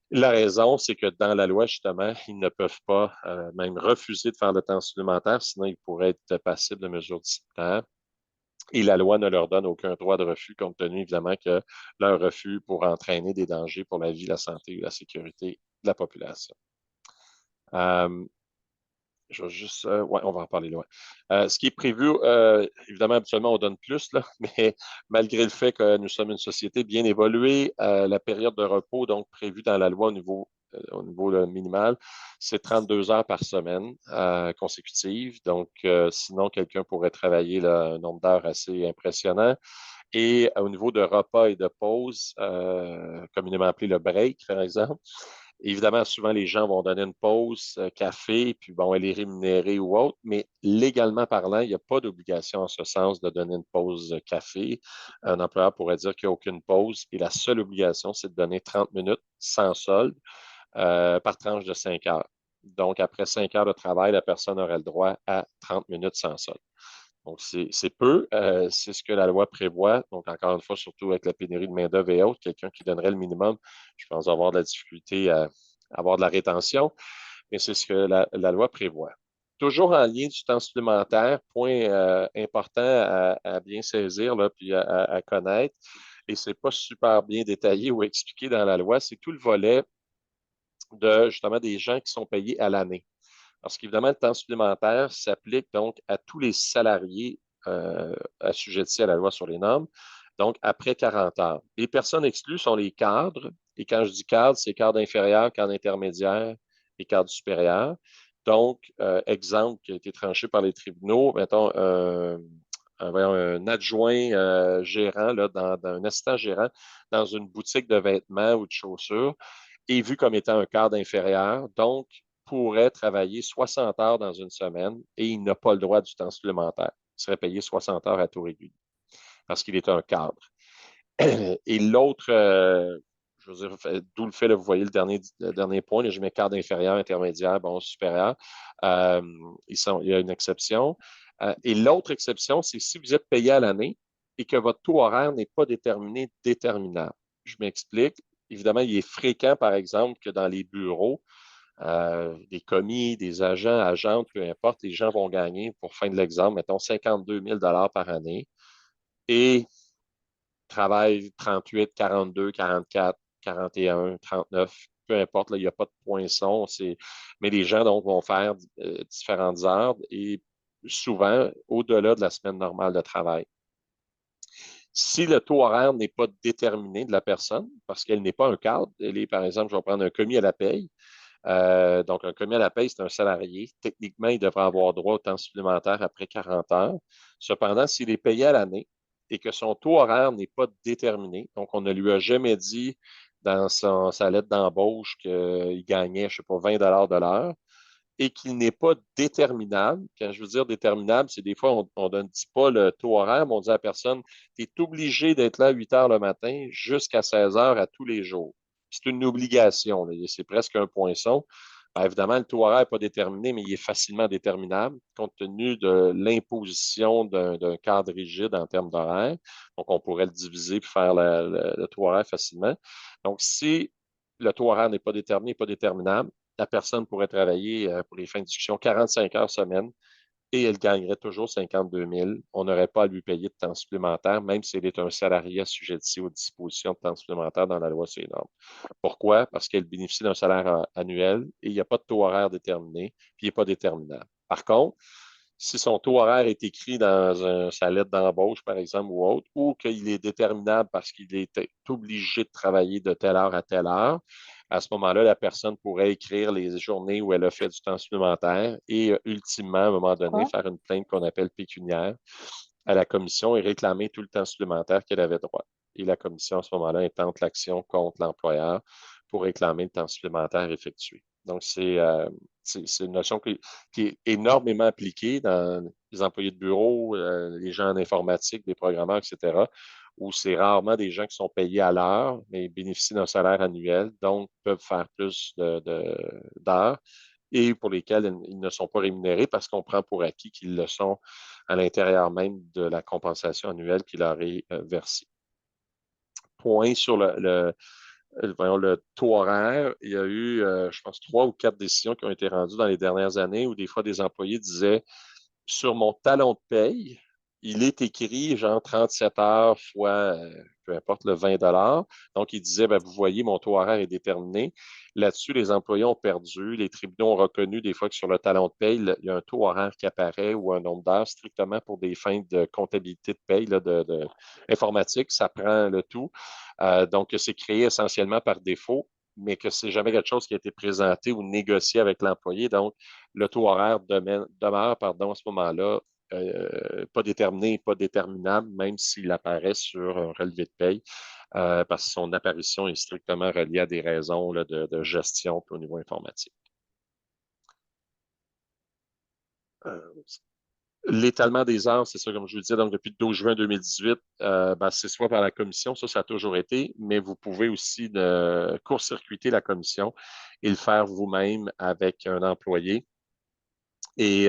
La raison, c'est que dans la loi, justement, ils ne peuvent pas même refuser de faire le temps supplémentaire, sinon ils pourraient être passibles de mesures disciplinaires. Et la loi ne leur donne aucun droit de refus, compte tenu évidemment que leur refus pourrait entraîner des dangers pour la vie, la santé ou la sécurité de la population. Euh, je vais juste, ouais, on va en parler loin. Ce qui est prévu, évidemment, habituellement, on donne plus, là, mais malgré le fait que nous sommes une société bien évoluée, la période de repos, donc prévue dans la loi au niveau minimal, c'est 32 heures par semaine consécutives. Donc, sinon, quelqu'un pourrait travailler là, un nombre d'heures assez impressionnant. Et au niveau de repas et de pause, communément appelé le break, par exemple, évidemment, souvent, les gens vont donner une pause café, puis bon, elle est rémunérée ou autre, mais légalement parlant, il n'y a pas d'obligation en ce sens de donner une pause café. Un employeur pourrait dire qu'il n'y a aucune pause, et la seule obligation, c'est de donner 30 minutes sans solde par tranche de 5 heures. Donc, après 5 heures de travail, la personne aurait le droit à 30 minutes sans solde. Donc, c'est peu. C'est ce que la loi prévoit. Donc, encore une fois, surtout avec la pénurie de main-d'œuvre et autres, quelqu'un qui donnerait le minimum, je pense avoir de la difficulté à avoir de la rétention, mais c'est ce que la loi prévoit. Toujours en lien du temps supplémentaire, point important à bien saisir là, puis à connaître, et c'est pas super bien détaillé ou expliqué dans la loi, c'est tout le volet de justement des gens qui sont payés à l'année. Parce qu'évidemment, le temps supplémentaire s'applique donc à tous les salariés assujettis à la loi sur les normes, donc après 40 heures. Les personnes exclues sont les cadres, et quand je dis cadre, c'est cadre inférieur, cadre intermédiaire et cadre supérieur. Donc, exemple qui a été tranché par les tribunaux, mettons un adjoint gérant, là, un assistant gérant dans une boutique de vêtements ou de chaussures est vu comme étant un cadre inférieur. Donc, pourrait travailler 60 heures dans une semaine et il n'a pas le droit du temps supplémentaire. Il serait payé 60 heures à taux régulier parce qu'il est un cadre. Et l'autre, je veux dire, d'où le fait, là, vous voyez le dernier point, là, je mets cadre inférieur, intermédiaire, bon, supérieur. Euh, il y a une exception. Et l'autre exception, c'est si vous êtes payé à l'année et que votre taux horaire n'est pas déterminé, déterminable. Je m'explique. Évidemment, il est fréquent, par exemple, que dans les bureaux, des commis, des agents, agentes, peu importe, les gens vont gagner, pour fin de l'exemple, mettons 52 000 par année et travaillent 38, 42, 44, 41, 39, peu importe, là, il n'y a pas de poinçon. Mais les gens donc, vont faire différentes heures et souvent au-delà de la semaine normale de travail. Si le taux horaire n'est pas déterminé de la personne, parce qu'elle n'est pas un cadre, elle est, par exemple, je vais prendre un commis à la paye, donc, un commis à la paye, c'est un salarié. Techniquement, il devrait avoir droit au temps supplémentaire après 40 heures. Cependant, s'il est payé à l'année et que son taux horaire n'est pas déterminé, donc on ne lui a jamais dit dans sa lettre d'embauche qu'il gagnait, je ne sais pas, 20 de l'heure, et qu'il n'est pas déterminable. Quand je veux dire déterminable, c'est des fois, on ne dit pas le taux horaire, mais on dit à la personne, tu es obligé d'être là à 8 heures le matin jusqu'à 16 heures à tous les jours. C'est une obligation, là. C'est presque un poinçon. Ben, évidemment, le taux horaire n'est pas déterminé, mais il est facilement déterminable compte tenu de l'imposition d'un cadre rigide en termes d'horaire. Donc, on pourrait le diviser et faire le taux horaire facilement. Donc, si le taux horaire n'est pas déterminé, pas déterminable, la personne pourrait travailler pour les fins de discussion 45 heures semaine et elle gagnerait toujours 52 000. On n'aurait pas à lui payer de temps supplémentaire, même si elle est un salarié assujetti aux dispositions de temps supplémentaire dans la loi sur les normes. Pourquoi? Parce qu'elle bénéficie d'un salaire annuel et il n'y a pas de taux horaire déterminé, puis il n'est pas déterminable. Par contre, si son taux horaire est écrit dans sa lettre d'embauche, par exemple, ou autre, ou qu'il est déterminable parce qu'il est obligé de travailler de telle heure à telle heure, à ce moment-là, la personne pourrait écrire les journées où elle a fait du temps supplémentaire et, ultimement, à un moment donné, Quoi? faire une plainte qu'on appelle pécuniaire à la commission et réclamer tout le temps supplémentaire qu'elle avait droit. Et la commission, à ce moment-là, intente l'action contre l'employeur pour réclamer le temps supplémentaire effectué. Donc, c'est une notion qui est énormément appliquée dans les employés de bureau, les gens en informatique, des programmeurs, etc., où c'est rarement des gens qui sont payés à l'heure, mais bénéficient d'un salaire annuel, donc peuvent faire plus d'heures et pour lesquels ils ne sont pas rémunérés parce qu'on prend pour acquis qu'ils le sont à l'intérieur même de la compensation annuelle qui leur est versée. Point sur voyons, le taux horaire. Il y a eu, je pense, 3 ou 4 décisions qui ont été rendues dans les dernières années où des fois des employés disaient sur mon talon de paye, il est écrit genre 37 heures fois, peu importe, le 20 dollars. Donc, il disait, ben, vous voyez, mon taux horaire est déterminé. Là-dessus, les employés ont perdu. Les tribunaux ont reconnu des fois que sur le talon de paye, il y a un taux horaire qui apparaît ou un nombre d'heures strictement pour des fins de comptabilité de paye, là, informatique. Ça prend le tout. Donc, c'est créé essentiellement par défaut, mais que c'est jamais quelque chose qui a été présenté ou négocié avec l'employé. Donc, le taux horaire demeure, pardon, à ce moment-là, pas déterminé, pas déterminable, même s'il apparaît sur un relevé de paye, parce que son apparition est strictement reliée à des raisons là, de gestion au niveau informatique. Euh, L'étalement des heures, c'est ça, comme je vous disais, donc depuis le 12 juin 2018, ben, c'est soit par la commission, ça a toujours été, mais vous pouvez aussi court-circuiter la commission et le faire vous-même avec un employé. Et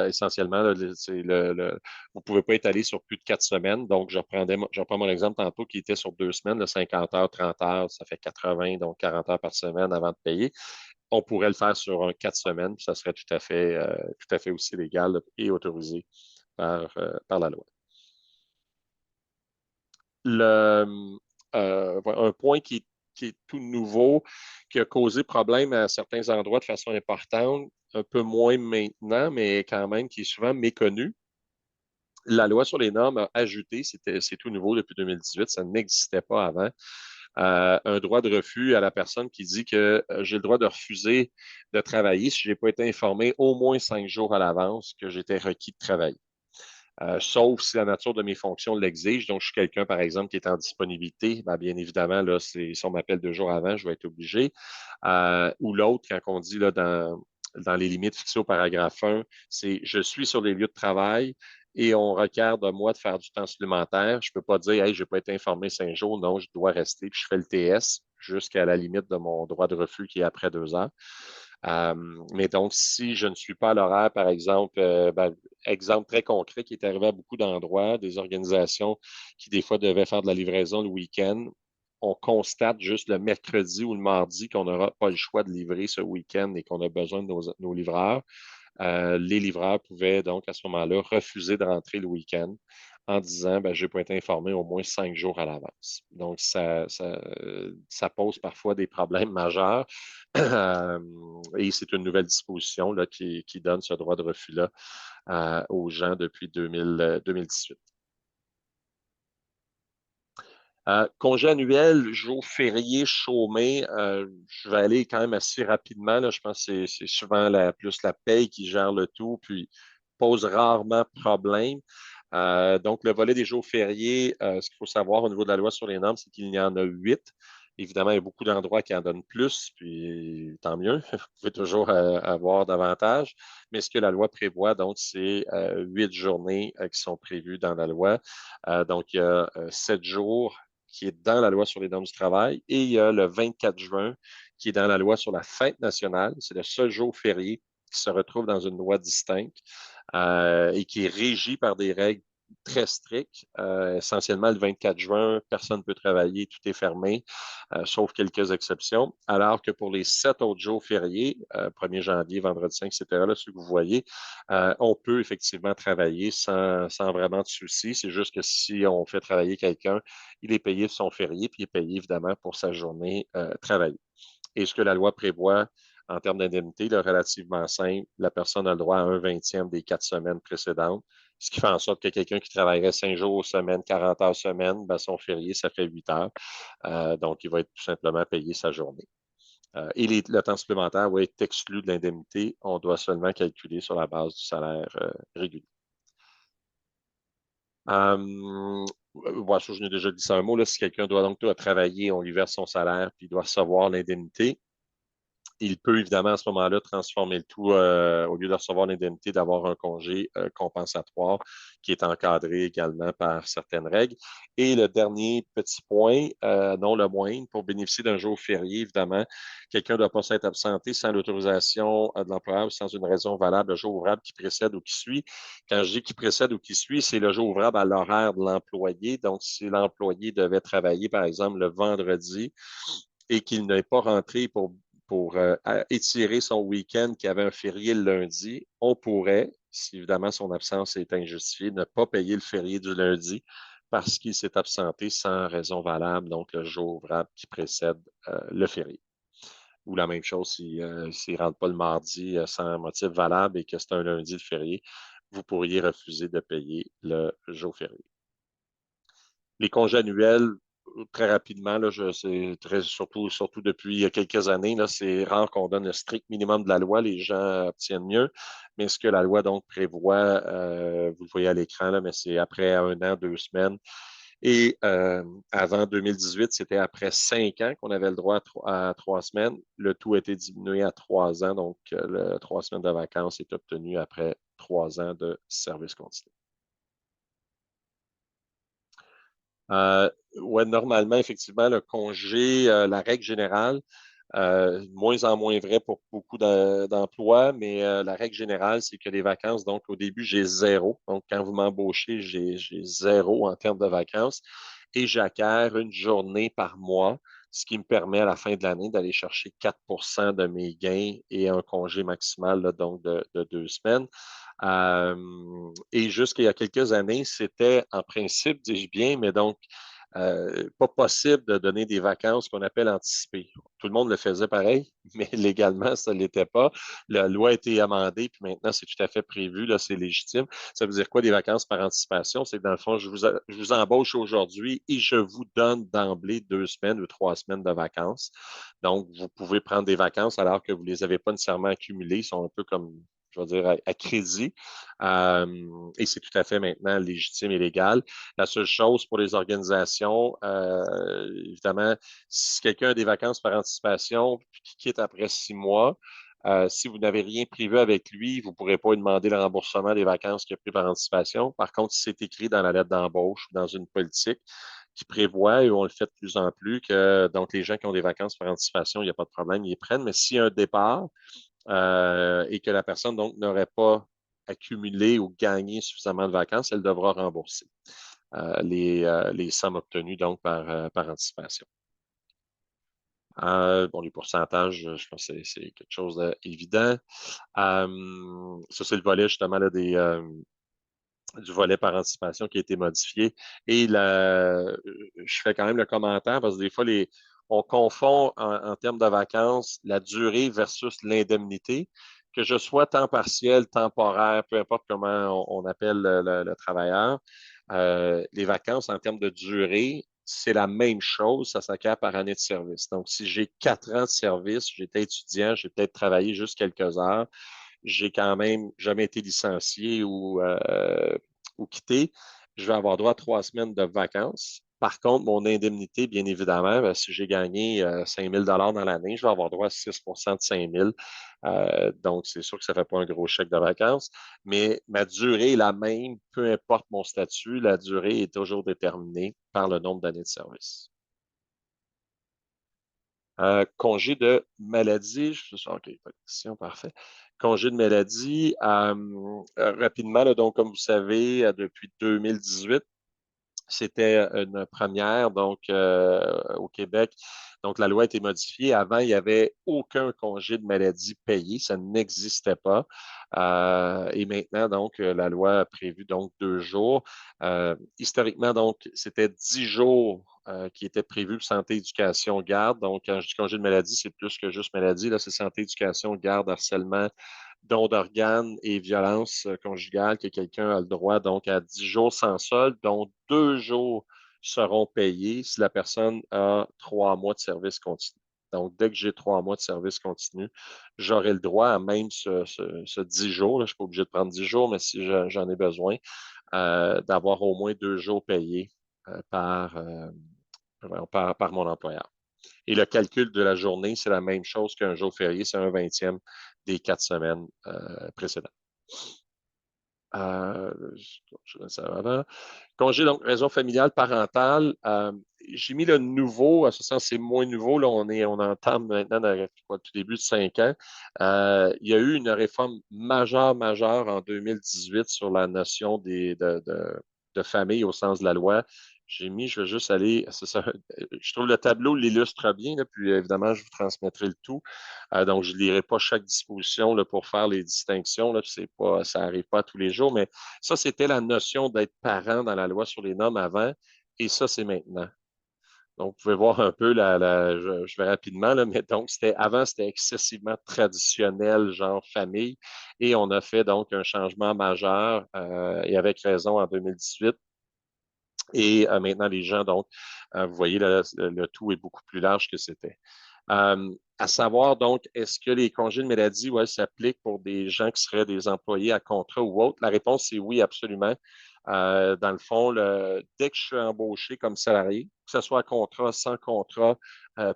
essentiellement, là, vous ne pouvez pas étaler sur plus de 4 semaines. Donc, je reprends mon exemple tantôt qui était sur 2 semaines, de 50 heures, 30 heures, ça fait 80, donc 40 heures par semaine avant de payer. On pourrait le faire sur 4 semaines, puis ça serait tout à fait aussi légal et autorisé par la loi. Un point qui est tout nouveau, qui a causé problème à certains endroits de façon importante, un peu moins maintenant, mais quand même qui est souvent méconnu. La loi sur les normes a ajouté, c'est tout nouveau depuis 2018, ça n'existait pas avant, un droit de refus à la personne qui dit que j'ai le droit de refuser de travailler si je n'ai pas été informé au moins 5 jours à l'avance que j'étais requis de travailler. Sauf si la nature de mes fonctions l'exige. Donc, je suis quelqu'un, par exemple, qui est en disponibilité. Ben, bien évidemment, là, si on m'appelle 2 jours avant, je vais être obligé. Ou l'autre, quand on dit là, dans les limites fixées au paragraphe 1, c'est je suis sur les lieux de travail et on requiert de moi de faire du temps supplémentaire. Je ne peux pas dire, hey, je n'ai pas été informé 5 jours. Non, je dois rester. Puis je fais le TS jusqu'à la limite de mon droit de refus qui est après 2 heures. Mais donc, si je ne suis pas à l'horaire, par exemple, exemple très concret qui est arrivé à beaucoup d'endroits, des organisations qui des fois devaient faire de la livraison le week-end, on constate juste le mercredi ou le mardi qu'on n'aura pas le choix de livrer ce week-end et qu'on a besoin de nos livreurs. Les livreurs pouvaient donc à ce moment-là refuser de rentrer le week-end en disant je n'ai pas été informé au moins 5 jours à l'avance. Donc, ça pose parfois des problèmes majeurs et c'est une nouvelle disposition là, qui donne ce droit de refus-là aux gens depuis 2018. Congé annuel, jour férié, chômé, je vais aller quand même assez rapidement. Là. Je pense que c'est souvent plus la paye qui gère le tout, puis pose rarement problème. Donc, le volet des jours fériés, ce qu'il faut savoir au niveau de la loi sur les normes, c'est qu'il y en a 8. Évidemment, il y a beaucoup d'endroits qui en donnent plus, puis tant mieux. Vous pouvez toujours avoir davantage. Mais ce que la loi prévoit, donc, c'est 8 journées qui sont prévues dans la loi. Donc, il y a 7 jours qui est dans la loi sur les normes du travail, et il y a le 24 juin qui est dans la loi sur la fête nationale. C'est le seul jour férié qui se retrouve dans une loi distincte et qui est régi par des règles très strictes. Essentiellement, le 24 juin, personne ne peut travailler, tout est fermé, sauf quelques exceptions. Alors que pour les 7 autres jours fériés, 1er janvier, vendredi 5, etc., là, ceux que vous voyez, on peut effectivement travailler sans vraiment de soucis. C'est juste que si on fait travailler quelqu'un, il est payé son férié, puis il est payé évidemment pour sa journée travaillée. Et ce que la loi prévoit en termes d'indemnité, relativement simple, la personne a le droit à un vingtième des 4 semaines précédentes, ce qui fait en sorte que quelqu'un qui travaillerait 5 jours semaine, 40 heures semaine, son férié, ça fait 8 heures. Donc, il va être tout simplement payé sa journée. Et le temps supplémentaire va être exclu de l'indemnité. On doit seulement calculer sur la base du salaire régulier. Je n'ai déjà dit ça un mot. Là, si quelqu'un doit travailler, on lui verse son salaire, puis il doit recevoir l'indemnité. Il peut évidemment à ce moment-là transformer le tout, au lieu de recevoir l'indemnité, d'avoir un congé compensatoire qui est encadré également par certaines règles. Et le dernier petit point, non le moindre, pour bénéficier d'un jour férié, évidemment, quelqu'un ne doit pas s'être absenté sans l'autorisation de l'employeur ou sans une raison valable le jour ouvrable qui précède ou qui suit. Quand je dis qui précède ou qui suit, c'est le jour ouvrable à l'horaire de l'employé. Donc, si l'employé devait travailler, par exemple, le vendredi, et qu'il n'est pas rentré pour étirer son week-end qui avait un férié le lundi, on pourrait, si évidemment son absence est injustifiée, ne pas payer le férié du lundi parce qu'il s'est absenté sans raison valable, donc le jour ouvrable qui précède le férié. Ou la même chose s'il ne rentre pas le mardi sans motif valable et que c'est un lundi le férié, vous pourriez refuser de payer le jour férié. Les congés annuels, très rapidement, là, surtout depuis il y a quelques années, là, c'est rare qu'on donne le strict minimum de la loi. Les gens obtiennent mieux. Mais ce que la loi donc prévoit, vous le voyez à l'écran, là, mais c'est après 1 an, 2 semaines. Et avant 2018, c'était après 5 ans qu'on avait le droit à 3 semaines. Le tout a été diminué à 3 ans. Donc, le 3 semaines de vacances est obtenu après 3 ans de service continu. Euh, ouais, normalement, effectivement, le congé, la règle générale, moins en moins vrai pour beaucoup d'emplois, mais la règle générale, c'est que les vacances, donc au début, j'ai zéro. Donc, quand vous m'embauchez, j'ai zéro en termes de vacances et j'acquiers une journée par mois, ce qui me permet à la fin de l'année d'aller chercher 4 de mes gains et un congé maximal là, donc de 2 semaines. Et jusqu'il y a quelques années, c'était en principe, dis-je bien, mais donc pas possible de donner des vacances qu'on appelle anticipées. Tout le monde le faisait pareil, mais légalement, ça ne l'était pas. La loi a été amendée, puis maintenant, c'est tout à fait prévu, là, c'est légitime. Ça veut dire quoi, des vacances par anticipation? C'est que dans le fond, je vous embauche aujourd'hui et je vous donne d'emblée 2 semaines ou 3 semaines de vacances. Donc, vous pouvez prendre des vacances alors que vous ne les avez pas nécessairement accumulées. Ils sont un peu comme je veux dire, à crédit. Et c'est tout à fait maintenant légitime et légal. La seule chose pour les organisations, évidemment, si quelqu'un a des vacances par anticipation puis qui quitte après 6 mois, Si vous n'avez rien prévu avec lui, vous ne pourrez pas lui demander le remboursement des vacances qu'il a pris par anticipation. Par contre, si c'est écrit dans la lettre d'embauche ou dans une politique qui prévoit, et on le fait de plus en plus, que donc les gens qui ont des vacances par anticipation, il n'y a pas de problème, ils les prennent. Mais s'il y a un départ et que la personne donc n'aurait pas accumulé ou gagné suffisamment de vacances, elle devra rembourser les sommes obtenues donc par anticipation. Bon, les pourcentages, je pense que c'est quelque chose d'évident. Ça, c'est le volet justement là, du volet par anticipation qui a été modifié. Et je fais quand même le commentaire parce que des fois, on confond en termes de vacances la durée versus l'indemnité. Que je sois temps partiel, temporaire, peu importe comment on appelle le travailleur, les vacances en termes de durée, c'est la même chose, ça s'acquiert par année de service. Donc, si j'ai 4 ans de service, j'étais étudiant, j'ai peut-être travaillé juste quelques heures, j'ai quand même jamais été licencié ou quitté, je vais avoir droit à 3 semaines de vacances. Par contre, mon indemnité, bien évidemment, ben, si j'ai gagné 5 000 dans l'année, je vais avoir droit à 6 de 5 000. Donc, c'est sûr que ça ne fait pas un gros chèque de vacances, mais ma durée est la même, peu importe mon statut, la durée est toujours déterminée par le nombre d'années de service. Congé de maladie, OK, pas de question, parfait. Congé de maladie, rapidement, là, donc, comme vous savez, depuis 2018, c'était une première donc au Québec. Donc, la loi a été modifiée. Avant, il n'y avait aucun congé de maladie payé. Ça n'existait pas. Et maintenant, donc, la loi a prévu donc 2 jours. Historiquement, donc, c'était 10 jours qui étaient prévus pour santé, éducation, garde. Donc, quand je dis congé de maladie, c'est plus que juste maladie. Là, c'est santé, éducation, garde, harcèlement, don d'organes et violence conjugale, que quelqu'un a le droit donc à 10 jours sans solde, dont 2 jours seront payés si la personne a 3 mois de service continu. Donc, dès que j'ai 3 mois de service continu, j'aurai le droit à même ce 10 jours. Là, je ne suis pas obligé de prendre 10 jours, mais si j'en ai besoin, d'avoir au moins 2 jours payés par mon employeur. Et le calcul de la journée, c'est la même chose qu'un jour férié, c'est un vingtième des 4 semaines précédentes. Congé, donc, raison familiale, parentale. J'ai mis le nouveau, à ce sens, c'est moins nouveau. Là, on entame maintenant dans le tout début de 5 ans. Il y a eu une réforme majeure en 2018 sur la notion de famille au sens de la loi. Je vais juste aller, je trouve le tableau l'illustre bien, là, puis évidemment, je vous transmettrai le tout. Donc, je ne lirai pas chaque disposition là, pour faire les distinctions. Là, ça n'arrive pas tous les jours, mais ça, c'était la notion d'être parent dans la loi sur les normes avant, et ça, c'est maintenant. Donc, vous pouvez voir un peu, je vais rapidement, là, mais donc, avant, c'était excessivement traditionnel, genre famille, et on a fait donc un changement majeur, et avec raison, en 2018. Et maintenant, les gens, donc, vous voyez, le tout est beaucoup plus large que c'était. À savoir, donc, est-ce que les congés de maladie s'appliquent pour des gens qui seraient des employés à contrat ou autre? La réponse est oui, absolument. Dans le fond, dès que je suis embauché comme salarié, que ce soit à contrat, sans contrat,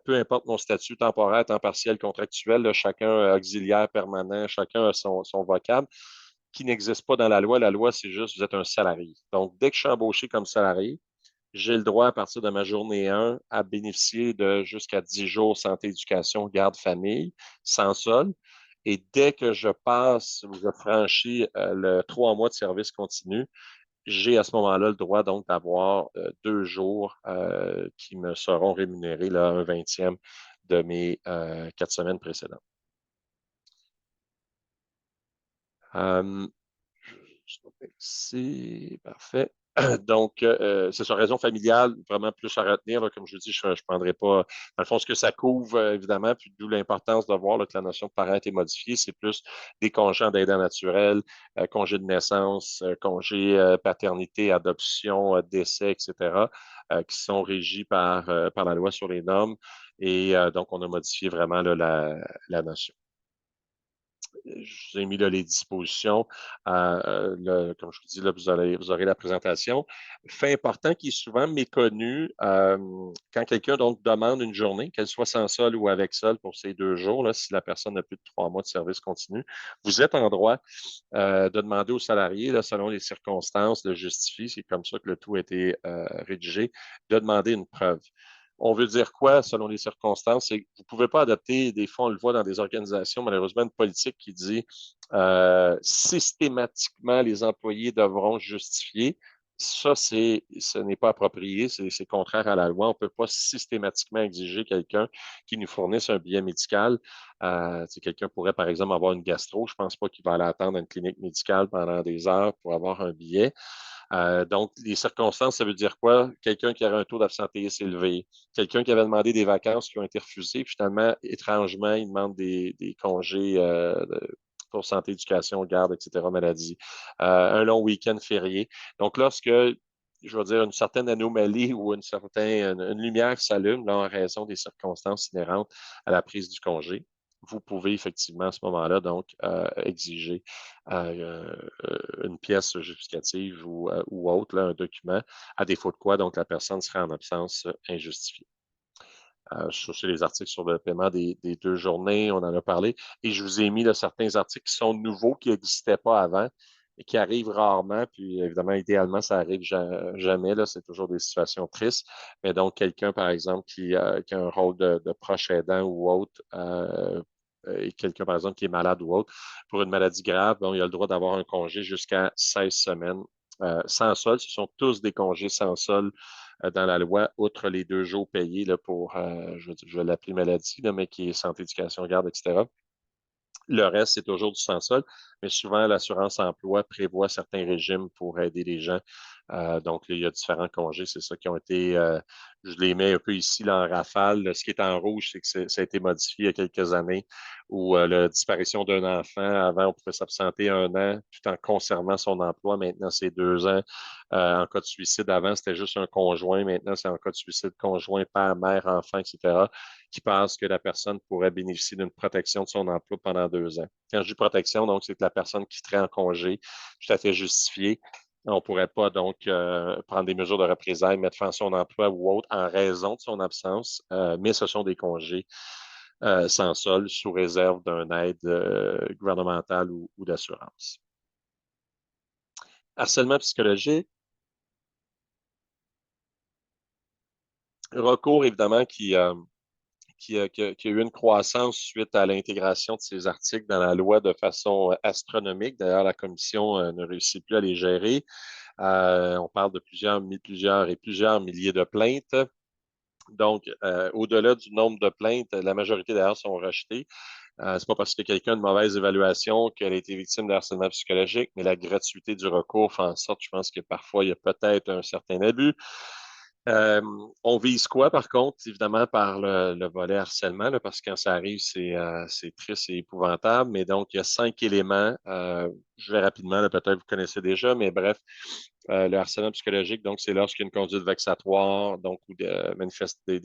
peu importe mon statut temporaire, temps partiel, contractuel, là, chacun auxiliaire permanent, chacun a son vocable qui n'existe pas dans la loi. La loi, c'est juste, vous êtes un salarié. Donc, dès que je suis embauché comme salarié, j'ai le droit à partir de ma journée 1 à bénéficier de jusqu'à 10 jours santé, éducation, garde, famille, sans solde. Et dès que je passe ou je franchis le 3 mois de service continu, j'ai à ce moment-là le droit donc d'avoir 2 jours qui me seront rémunérés là, un vingtième de mes 4 semaines précédentes. Euh, C'est parfait. Donc, c'est sa raison familiale, vraiment plus à retenir. Là, comme je dis, je ne prendrai pas, dans le fond, ce que ça couvre, évidemment, puis d'où l'importance de voir là, que la notion de parent est modifiée. C'est plus des congés d'aidant naturel, congés de naissance, congés paternité, adoption, décès, etc., qui sont régis par la loi sur les normes. Et donc, on a modifié vraiment là, la notion. Je vous ai mis là, les dispositions. Comme je vous dis, là, vous aurez la présentation. Fait important qui est souvent méconnu, quand quelqu'un donc demande une journée, qu'elle soit sans sol ou avec sol pour ces 2 jours, là, si la personne a plus de 3 mois de service continu, vous êtes en droit de demander aux salariés, là, selon les circonstances, le justifie, c'est comme ça que le tout a été rédigé, de demander une preuve. On veut dire quoi selon les circonstances? C'est que vous ne pouvez pas adopter, des fois, on le voit dans des organisations, malheureusement, une politique qui dit systématiquement les employés devront justifier. Ça, ce n'est pas approprié, c'est contraire à la loi. On ne peut pas systématiquement exiger quelqu'un qui nous fournisse un billet médical. Quelqu'un pourrait, par exemple, avoir une gastro. Je ne pense pas qu'il va aller attendre une clinique médicale pendant des heures pour avoir un billet. Donc, les circonstances, ça veut dire quoi? Quelqu'un qui aurait un taux d'absentéisme élevé, quelqu'un qui avait demandé des vacances qui ont été refusées, finalement, étrangement, il demande des congés pour santé, éducation, garde, etc., maladie, un long week-end férié. Donc, lorsque je veux dire, une certaine anomalie ou une lumière s'allume là, en raison des circonstances inhérentes à la prise du congé, vous pouvez effectivement à ce moment-là donc exiger une pièce justificative ou autre, là, un document, à défaut de quoi donc la personne serait en absence injustifiée. C'est les articles sur le paiement des 2 journées, on en a parlé. Et je vous ai mis là, certains articles qui sont nouveaux, qui n'existaient pas avant et qui arrivent rarement. Puis évidemment, idéalement, ça arrive jamais. Là, c'est toujours des situations tristes. Mais donc, quelqu'un, par exemple, qui a un rôle de proche aidant ou autre, et quelqu'un, par exemple, qui est malade ou autre, pour une maladie grave, bon, il a le droit d'avoir un congé jusqu'à 16 semaines. Sans solde, ce sont tous des congés sans solde dans la loi, outre les 2 jours payés là, pour, je vais l'appeler maladie, là, mais qui est santé, éducation, garde, etc. Le reste, c'est toujours du sans-sol, mais souvent, l'assurance emploi prévoit certains régimes pour aider les gens. Donc, il y a différents congés, c'est ça qui ont été, je les mets un peu ici là, en rafale. Ce qui est en rouge, c'est que ça a été modifié il y a quelques années, où la disparition d'un enfant, avant, on pouvait s'absenter 1 an tout en conservant son emploi. Maintenant, c'est 2 ans. En cas de suicide, avant, c'était juste un conjoint. Maintenant, c'est en cas de suicide, conjoint, père, mère, enfant, etc., qui pense que la personne pourrait bénéficier d'une protection de son emploi pendant 2 ans. Quand je dis protection, donc, c'est que la personne quitterait en congé, tout à fait justifié. On ne pourrait pas donc prendre des mesures de représailles, mettre fin à son emploi ou autre en raison de son absence, mais ce sont des congés sans solde sous réserve d'une aide gouvernementale ou d'assurance. Harcèlement psychologique, recours évidemment qui a eu une croissance suite à l'intégration de ces articles dans la loi de façon astronomique. D'ailleurs, la commission ne réussit plus à les gérer. On parle de plusieurs milliers de plaintes. Donc, au-delà du nombre de plaintes, la majorité d'ailleurs sont rejetées. C'est pas parce que quelqu'un a une mauvaise évaluation qu'elle a été victime de harcèlement psychologique, mais la gratuité du recours fait en sorte, je pense que parfois, il y a peut-être un certain abus. Euh, on vise quoi, par contre, évidemment, par le volet harcèlement, là, parce que quand ça arrive, c'est triste et épouvantable. Mais donc, il y a 5 éléments. Je vais rapidement, là, peut-être vous connaissez déjà, mais bref, le harcèlement psychologique, donc, c'est lorsqu'il y a une conduite vexatoire, donc, ou des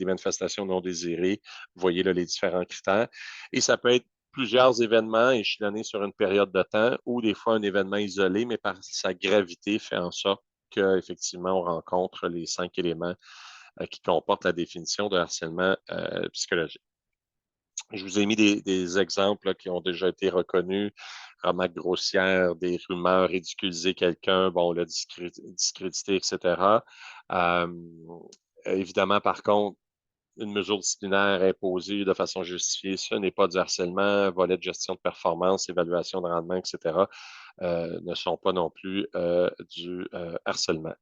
manifestations non désirées. Vous voyez là les différents critères. Et ça peut être plusieurs événements échelonnés sur une période de temps ou des fois un événement isolé, mais par sa gravité fait en sorte qu'effectivement, on rencontre les 5 éléments qui comportent la définition de harcèlement psychologique. Je vous ai mis des exemples là, qui ont déjà été reconnus, remarques grossières, des rumeurs, ridiculiser quelqu'un, bon, le discréditer, etc. Euh, Évidemment, par contre, une mesure disciplinaire imposée de façon justifiée, ce n'est pas du harcèlement, volet de gestion de performance, évaluation de rendement, etc., ne sont pas non plus du harcèlement.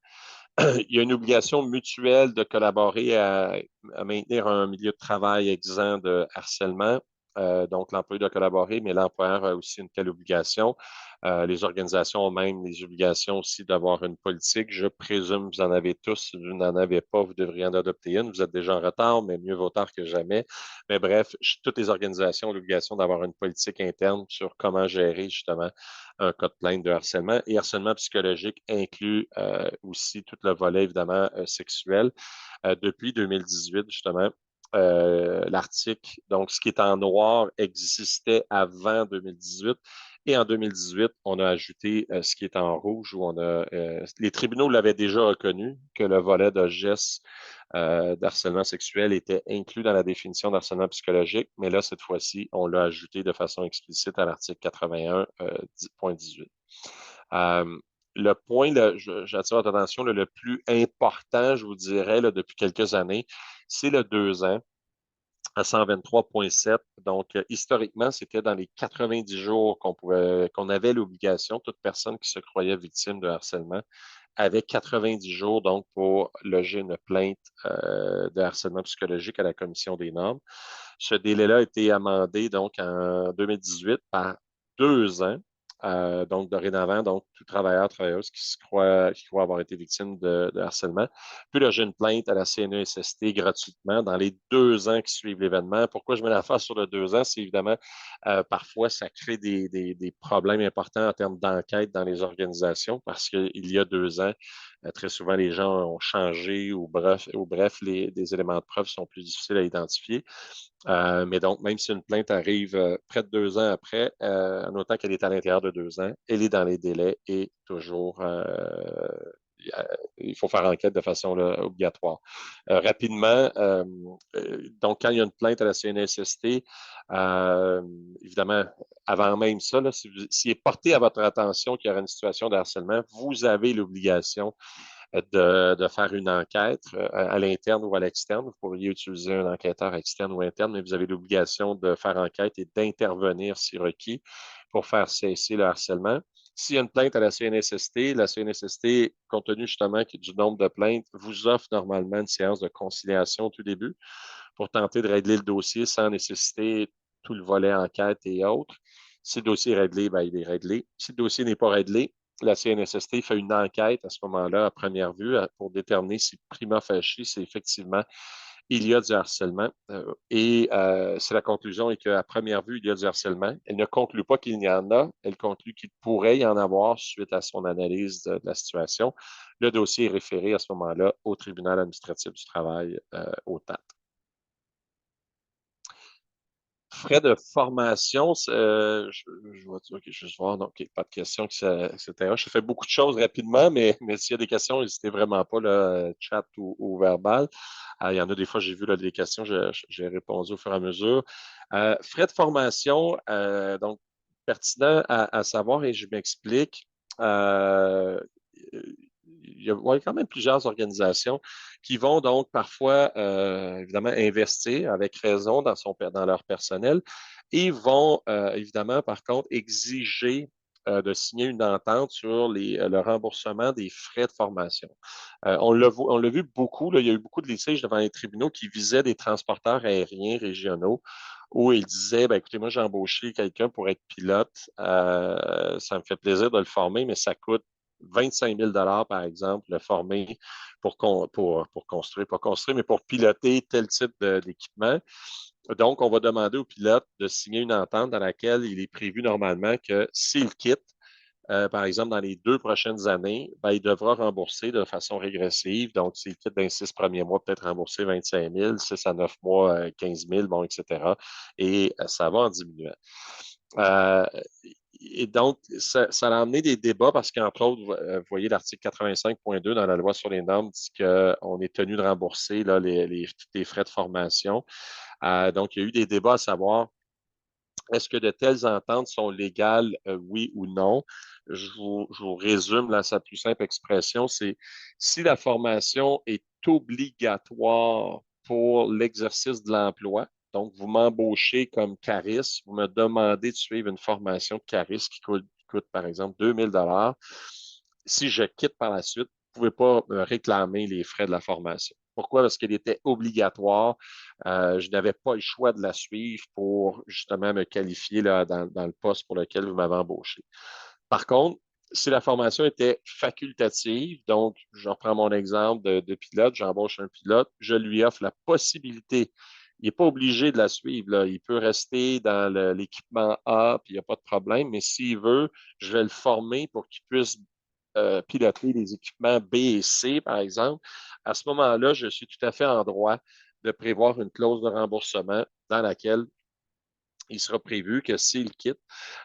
Il y a une obligation mutuelle de collaborer à maintenir un milieu de travail exempt de harcèlement. Donc, l'employé doit collaborer, mais l'employeur a aussi une telle obligation. Les organisations ont même les obligations aussi d'avoir une politique. Je présume que vous en avez tous. Si vous n'en avez pas, vous devriez en adopter une. Vous êtes déjà en retard, mais mieux vaut tard que jamais. Mais bref, toutes les organisations ont l'obligation d'avoir une politique interne sur comment gérer justement un cas de plainte de harcèlement. Et harcèlement psychologique inclut aussi tout le volet, évidemment, sexuel. Depuis 2018, justement, l'article. Donc, ce qui est en noir existait avant 2018. Et en 2018, on a ajouté ce qui est en rouge, où les tribunaux l'avaient déjà reconnu que le volet de gestes d'harcèlement sexuel était inclus dans la définition d'harcèlement psychologique, mais là, cette fois-ci, on l'a ajouté de façon explicite à l'article 81.18. Le point, j'attire votre attention, le plus important, je vous dirais, là, depuis quelques années, c'est le 2 ans à 123,7. Donc, historiquement, c'était dans les 90 jours qu'on avait l'obligation, toute personne qui se croyait victime de harcèlement avait 90 jours donc pour loger une plainte de harcèlement psychologique à la Commission des normes. Ce délai-là a été amendé donc en 2018 par 2 ans. Donc, dorénavant, donc, tout travailleur, travailleuse qui croit avoir été victime de harcèlement peut loger une plainte à la CNESST gratuitement dans les 2 ans qui suivent l'événement. Pourquoi je mets l'emphase sur le 2 ans? C'est évidemment, parfois, ça crée des problèmes importants en termes d'enquête dans les organisations parce qu'il y a 2 ans, très souvent, les gens ont changé ou bref des éléments de preuve sont plus difficiles à identifier. Mais donc, même si une plainte arrive près de 2 ans après, en autant qu'elle est à l'intérieur de 2 ans, elle est dans les délais et toujours, il faut faire enquête de façon là, obligatoire. Rapidement, donc, quand il y a une plainte à la CNSST, euh, évidemment, avant même ça, là, s'il est porté à votre attention qu'il y aura une situation de harcèlement, vous avez l'obligation de faire une enquête à l'interne ou à l'externe. Vous pourriez utiliser un enquêteur externe ou interne, mais vous avez l'obligation de faire enquête et d'intervenir si requis pour faire cesser le harcèlement. S'il y a une plainte à la CNSST, compte tenu justement du nombre de plaintes, vous offre normalement une séance de conciliation au tout début pour tenter de régler le dossier sans nécessiter tout le volet enquête et autres. Si le dossier est réglé, ben, il est réglé. Si le dossier n'est pas réglé, la CNSST fait une enquête à ce moment-là, à première vue, pour déterminer si prima facie, c'est effectivement il y a du harcèlement. Si la conclusion est qu'à première vue, il y a du harcèlement, elle ne conclut pas qu'il y en a, elle conclut qu'il pourrait y en avoir suite à son analyse de la situation. Le dossier est référé à ce moment-là au tribunal administratif du travail, au TAT. Frais de formation, ok, je vais juste voir, donc, pas de questions, etc. Je fais beaucoup de choses rapidement, mais s'il y a des questions, n'hésitez vraiment pas, là, chat ou verbal. Il y en a des fois, j'ai vu là, des questions, j'ai répondu au fur et à mesure. Frais de formation, donc, pertinent à savoir, et je m'explique. Euh, il y a ouais, quand même plusieurs organisations qui vont donc parfois, évidemment, investir avec raison dans leur personnel et vont, évidemment, par contre, exiger de signer une entente sur le remboursement des frais de formation. On l'a vu beaucoup, là, il y a eu beaucoup de litiges devant les tribunaux qui visaient des transporteurs aériens régionaux où ils disaient, ben, écoutez, moi, j'ai embauché quelqu'un pour être pilote. Ça me fait plaisir de le former, mais ça coûte 25 000 par exemple, le former pour construire, pas construire, mais pour piloter tel type d'équipement. Donc, on va demander au pilote de signer une entente dans laquelle il est prévu normalement que s'il quitte, par exemple, dans les 2 prochaines années, ben, il devra rembourser de façon régressive. Donc, s'il quitte dans les 6 premiers mois, peut-être rembourser 25 000, 6 à 9 mois, 15 000, bon, etc. Et ça va en diminuant. Euh, et donc, ça a amené des débats parce qu'entre autres, vous voyez l'article 85.2 dans la loi sur les normes dit qu'on est tenu de rembourser là, tous les frais de formation. Donc, il y a eu des débats à savoir est-ce que de telles ententes sont légales, oui ou non? Je vous résume là, sa plus simple expression, c'est si la formation est obligatoire pour l'exercice de l'emploi, donc vous m'embauchez comme cariste, vous me demandez de suivre une formation de cariste qui coûte par exemple 2 000 $. Si je quitte par la suite, vous ne pouvez pas me réclamer les frais de la formation. Pourquoi? Parce qu'elle était obligatoire. Je n'avais pas le choix de la suivre pour justement me qualifier là, dans le poste pour lequel vous m'avez embauché. Par contre, si la formation était facultative, donc je reprends mon exemple de pilote, j'embauche un pilote, je lui offre la possibilité. Il n'est pas obligé de la suivre, là. Il peut rester dans l'équipement A, puis il n'y a pas de problème, mais s'il veut, je vais le former pour qu'il puisse piloter les équipements B et C, par exemple. À ce moment-là, je suis tout à fait en droit de prévoir une clause de remboursement dans laquelle il sera prévu que s'il quitte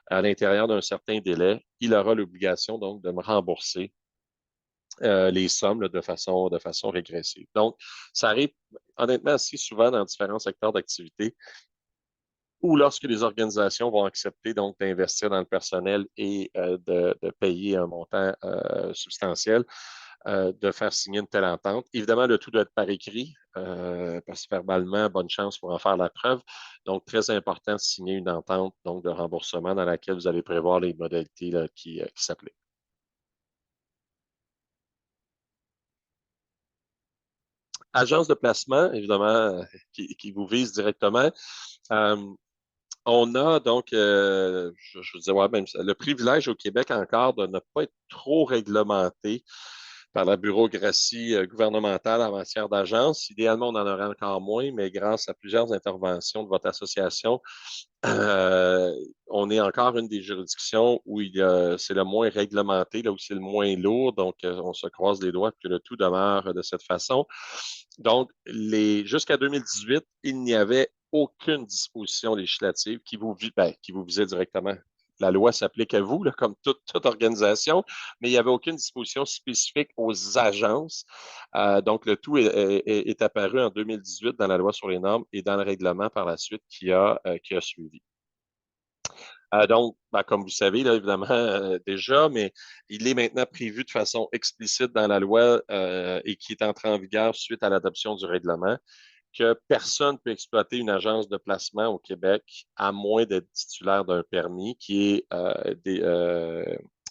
à l'intérieur d'un certain délai, il aura l'obligation donc de me rembourser les sommes là, de façon régressive. Donc, ça arrive honnêtement assez souvent dans différents secteurs d'activité ou lorsque les organisations vont accepter donc d'investir dans le personnel et de payer un montant substantiel, de faire signer une telle entente. Évidemment, le tout doit être par écrit, parce que verbalement, bonne chance pour en faire la preuve. Donc, très important de signer une entente donc, de remboursement dans laquelle vous allez prévoir les modalités là, qui s'appliquent. Agence de placement, évidemment, qui vous vise directement. Euh, On a donc, je vous disais, ouais, même le privilège au Québec encore de ne pas être trop réglementé par la bureaucratie gouvernementale en matière d'agence. Idéalement, on en aurait encore moins, mais grâce à plusieurs interventions de votre association, euh, on est encore une des juridictions où c'est le moins réglementé, là où c'est le moins lourd. Donc, on se croise les doigts que le tout demeure de cette façon. Donc, jusqu'à 2018, il n'y avait aucune disposition législative qui vous visait directement. La loi s'applique à vous, là, comme toute organisation, mais il n'y avait aucune disposition spécifique aux agences. Donc, le tout est apparu en 2018 dans la loi sur les normes et dans le règlement par la suite qui a suivi. Donc, ben, comme vous savez, là, évidemment, déjà, mais il est maintenant prévu de façon explicite dans la loi et qui est entré en vigueur suite à l'adoption du règlement que personne ne peut exploiter une agence de placement au Québec à moins d'être titulaire d'un permis qui est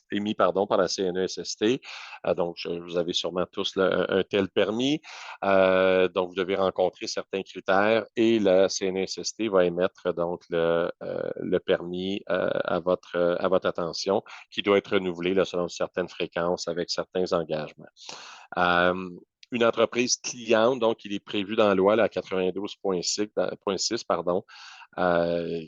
émis par la CNESST. Donc, vous avez sûrement tous là, un tel permis. Donc, vous devez rencontrer certains critères et la CNESST va émettre donc le permis à votre attention qui doit être renouvelé là, selon certaines fréquences avec certains engagements. Euh, une entreprise cliente, donc il est prévu dans la loi là, à 92.6, pardon,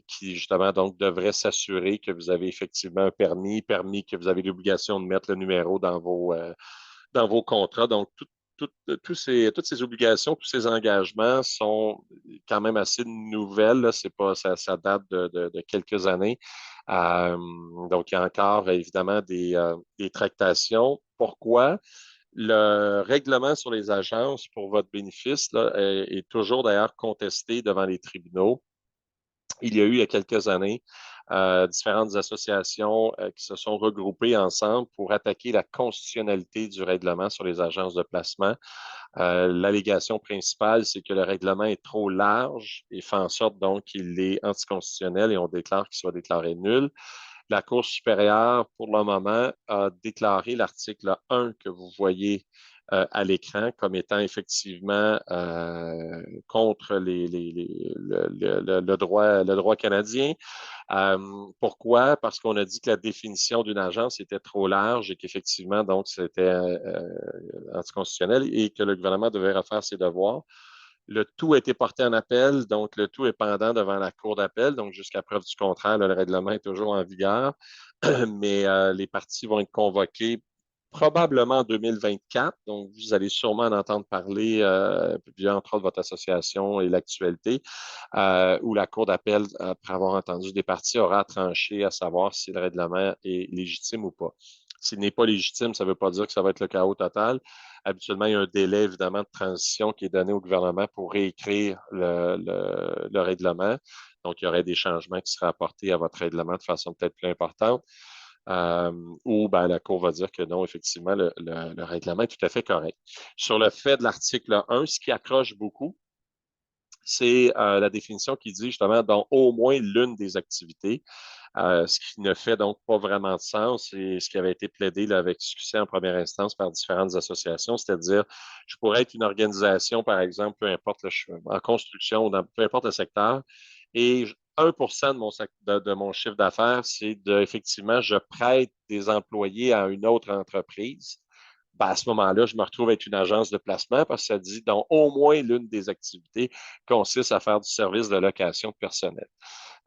qui justement donc devrait s'assurer que vous avez effectivement un permis que vous avez l'obligation de mettre le numéro dans vos contrats. Donc, toutes ces obligations, tous ces engagements sont quand même assez nouvelles. Là. C'est pas, ça date de quelques années. Euh, donc, il y a encore évidemment des tractations. Pourquoi? Le règlement sur les agences pour votre bénéfice là, est toujours d'ailleurs contesté devant les tribunaux. Il y a eu il y a quelques années différentes associations qui se sont regroupées ensemble pour attaquer la constitutionnalité du règlement sur les agences de placement. L'allégation principale, c'est que le règlement est trop large et fait en sorte donc qu'il est anticonstitutionnel et on déclare qu'il soit déclaré nul. La Cour supérieure, pour le moment, a déclaré l'article 1 que vous voyez à l'écran comme étant effectivement contre le droit canadien. Pourquoi? Parce qu'on a dit que la définition d'une agence était trop large et qu'effectivement, donc, c'était anticonstitutionnel et que le gouvernement devait refaire ses devoirs. Le tout a été porté en appel, donc le tout est pendant devant la Cour d'appel. Donc, jusqu'à preuve du contraire, là, le règlement est toujours en vigueur, mais les parties vont être convoquées probablement en 2024. Donc, vous allez sûrement en entendre parler via, entre autres, votre association et l'actualité, où la Cour d'appel, après avoir entendu des parties, aura tranché à savoir si le règlement est légitime ou pas. S'il n'est pas légitime, ça ne veut pas dire que ça va être le chaos total. Habituellement, il y a un délai, évidemment, de transition qui est donné au gouvernement pour réécrire le règlement. Donc, il y aurait des changements qui seraient apportés à votre règlement de façon peut-être plus importante. Euh, ou ben, la Cour va dire que non, effectivement, le règlement est tout à fait correct. Sur le fait de l'article 1, ce qui accroche beaucoup, c'est la définition qui dit justement dans au moins l'une des activités, ce qui ne fait donc pas vraiment de sens et ce qui avait été plaidé là, avec succès en première instance par différentes associations, c'est-à-dire je pourrais être une organisation, par exemple, peu importe, là, je suis en construction, dans, peu importe le secteur, et 1% de mon chiffre d'affaires, c'est effectivement, je prête des employés à une autre entreprise ben, à ce moment-là, je me retrouve avec une agence de placement parce que ça dit donc au moins l'une des activités consiste à faire du service de location de personnel.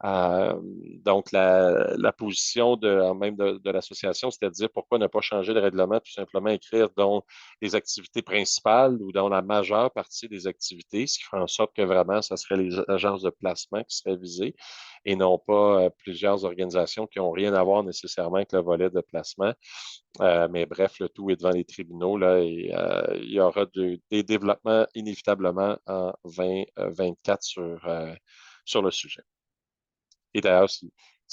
Euh, donc, la position même de l'association, c'était de dire pourquoi ne pas changer le règlement, tout simplement écrire dont les activités principales ou dont la majeure partie des activités, ce qui ferait en sorte que vraiment, ça serait les agences de placement qui seraient visées et non pas plusieurs organisations qui n'ont rien à voir nécessairement avec le volet de placement. Mais bref, le tout est devant les tribunaux là, et il y aura des développements inévitablement en 2024 sur le sujet. Et d'ailleurs, ce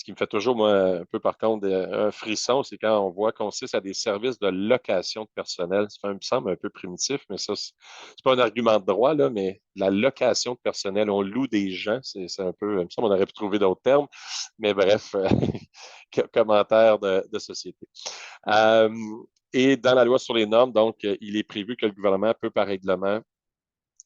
qui me fait toujours, moi, un peu par contre, un frisson, c'est quand on voit qu'on consiste à des services de location de personnel. Ça me semble un peu primitif, mais ça, c'est pas un argument de droit, là, mais la location de personnel, on loue des gens, c'est un peu, il me semble, on aurait pu trouver d'autres termes, mais bref, commentaire de société. Euh, et dans la loi sur les normes, donc, il est prévu que le gouvernement peut, par règlement,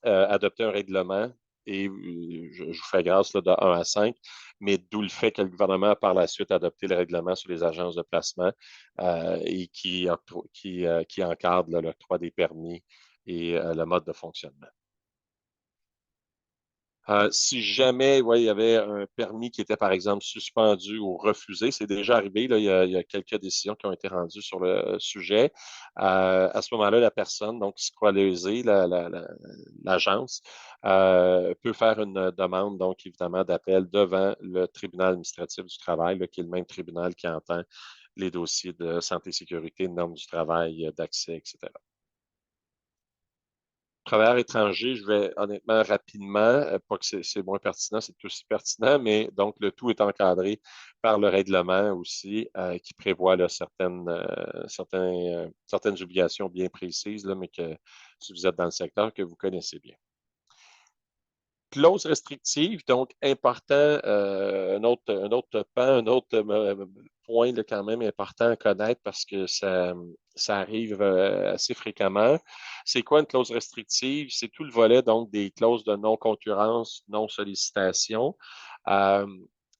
adopter un règlement et je vous fais grâce là, de 1 à 5, mais d'où le fait que le gouvernement a par la suite adopté le règlement sur les agences de placement et qui encadre l'octroi des permis et le mode de fonctionnement. Si jamais il y avait un permis qui était, par exemple, suspendu ou refusé, c'est déjà arrivé, là, il y a quelques décisions qui ont été rendues sur le sujet. À ce moment-là, la personne, donc scolarisée, l'agence, peut faire une demande, donc évidemment, d'appel devant le tribunal administratif du travail, là, qui est le même tribunal qui entend les dossiers de santé, sécurité, de normes du travail, d'accès, etc. Travailleurs étrangers, je vais honnêtement rapidement, pas que c'est moins pertinent, c'est aussi pertinent, mais donc le tout est encadré par le règlement aussi, qui prévoit là, certaines obligations bien précises, là, mais que si vous êtes dans le secteur, que vous connaissez bien. Clause restrictive, donc important, un autre pan, un autre point là, quand même important à connaître parce que ça arrive assez fréquemment. C'est quoi une clause restrictive? C'est tout le volet donc des clauses de non-concurrence, non-sollicitation. Euh,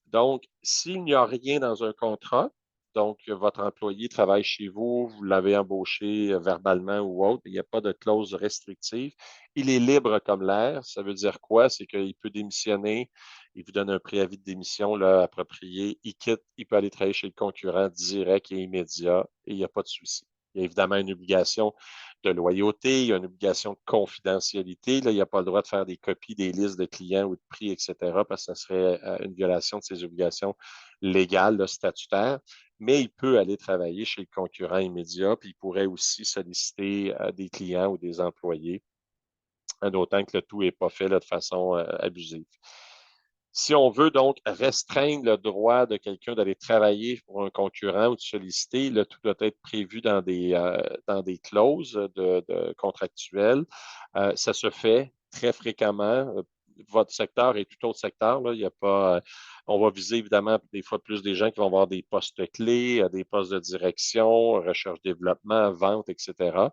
donc, s'il n'y a rien dans un contrat, donc votre employé travaille chez vous, vous l'avez embauché verbalement ou autre, il n'y a pas de clause restrictive. Il est libre comme l'air. Ça veut dire quoi? C'est qu'il peut démissionner. Il vous donne un préavis de démission là, approprié. Il quitte, il peut aller travailler chez le concurrent direct et immédiat et il n'y a pas de souci. Il y a évidemment une obligation de loyauté, il y a une obligation de confidentialité. Là, il n'y a pas le droit de faire des copies des listes de clients ou de prix, etc., parce que ça serait une violation de ses obligations légales, là, statutaires. Mais il peut aller travailler chez le concurrent immédiat, puis il pourrait aussi solliciter des clients ou des employés d'autant que le tout n'est pas fait là, de façon abusive. Si on veut donc restreindre le droit de quelqu'un d'aller travailler pour un concurrent ou de solliciter, le tout doit être prévu dans des clauses contractuelles. Ça se fait très fréquemment. Votre secteur et tout autre secteur, là, il y a pas, on va viser évidemment des fois plus des gens qui vont avoir des postes clés, des postes de direction, recherche-développement, vente, etc.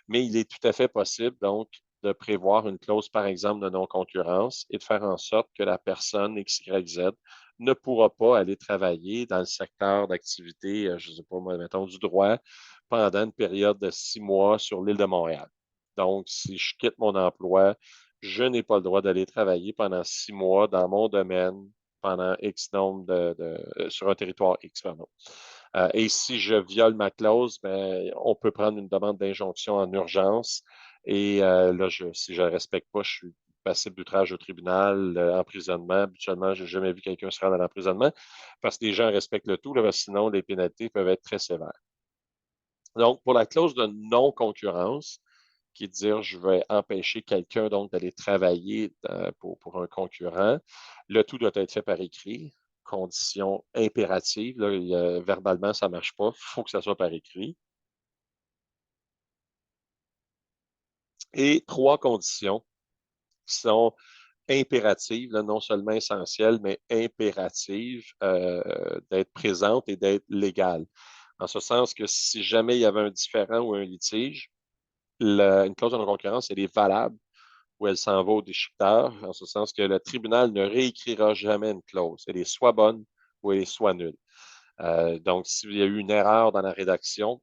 Mais il est tout à fait possible, donc, de prévoir une clause, par exemple, de non-concurrence et de faire en sorte que la personne XYZ ne pourra pas aller travailler dans le secteur d'activité, je ne sais pas, mettons, du droit pendant une période de 6 mois sur l'île de Montréal. Donc, si je quitte mon emploi, je n'ai pas le droit d'aller travailler pendant 6 mois dans mon domaine pendant X nombre sur un territoire X, pardon. Et si je viole ma clause, ben, on peut prendre une demande d'injonction en urgence. Et là, si je ne respecte pas, je suis passible d'outrage au tribunal, emprisonnement. Habituellement, je n'ai jamais vu quelqu'un se rendre à l'emprisonnement parce que les gens respectent le tout, là, sinon les pénalités peuvent être très sévères. Donc, pour la clause de non-concurrence, qui est de dire je vais empêcher quelqu'un donc d'aller travailler pour un concurrent, le tout doit être fait par écrit, condition impérative. Là, verbalement, ça ne marche pas, il faut que ça soit par écrit. Et 3 conditions qui sont impératives, là, non seulement essentielles, mais impératives d'être présentes et d'être légales. En ce sens que si jamais il y avait un différend ou un litige, une clause de non-concurrence, elle est valable ou elle s'en va au déchiqueteur, en ce sens que le tribunal ne réécrira jamais une clause. Elle est soit bonne ou elle est soit nulle. Donc, s'il y a eu une erreur dans la rédaction,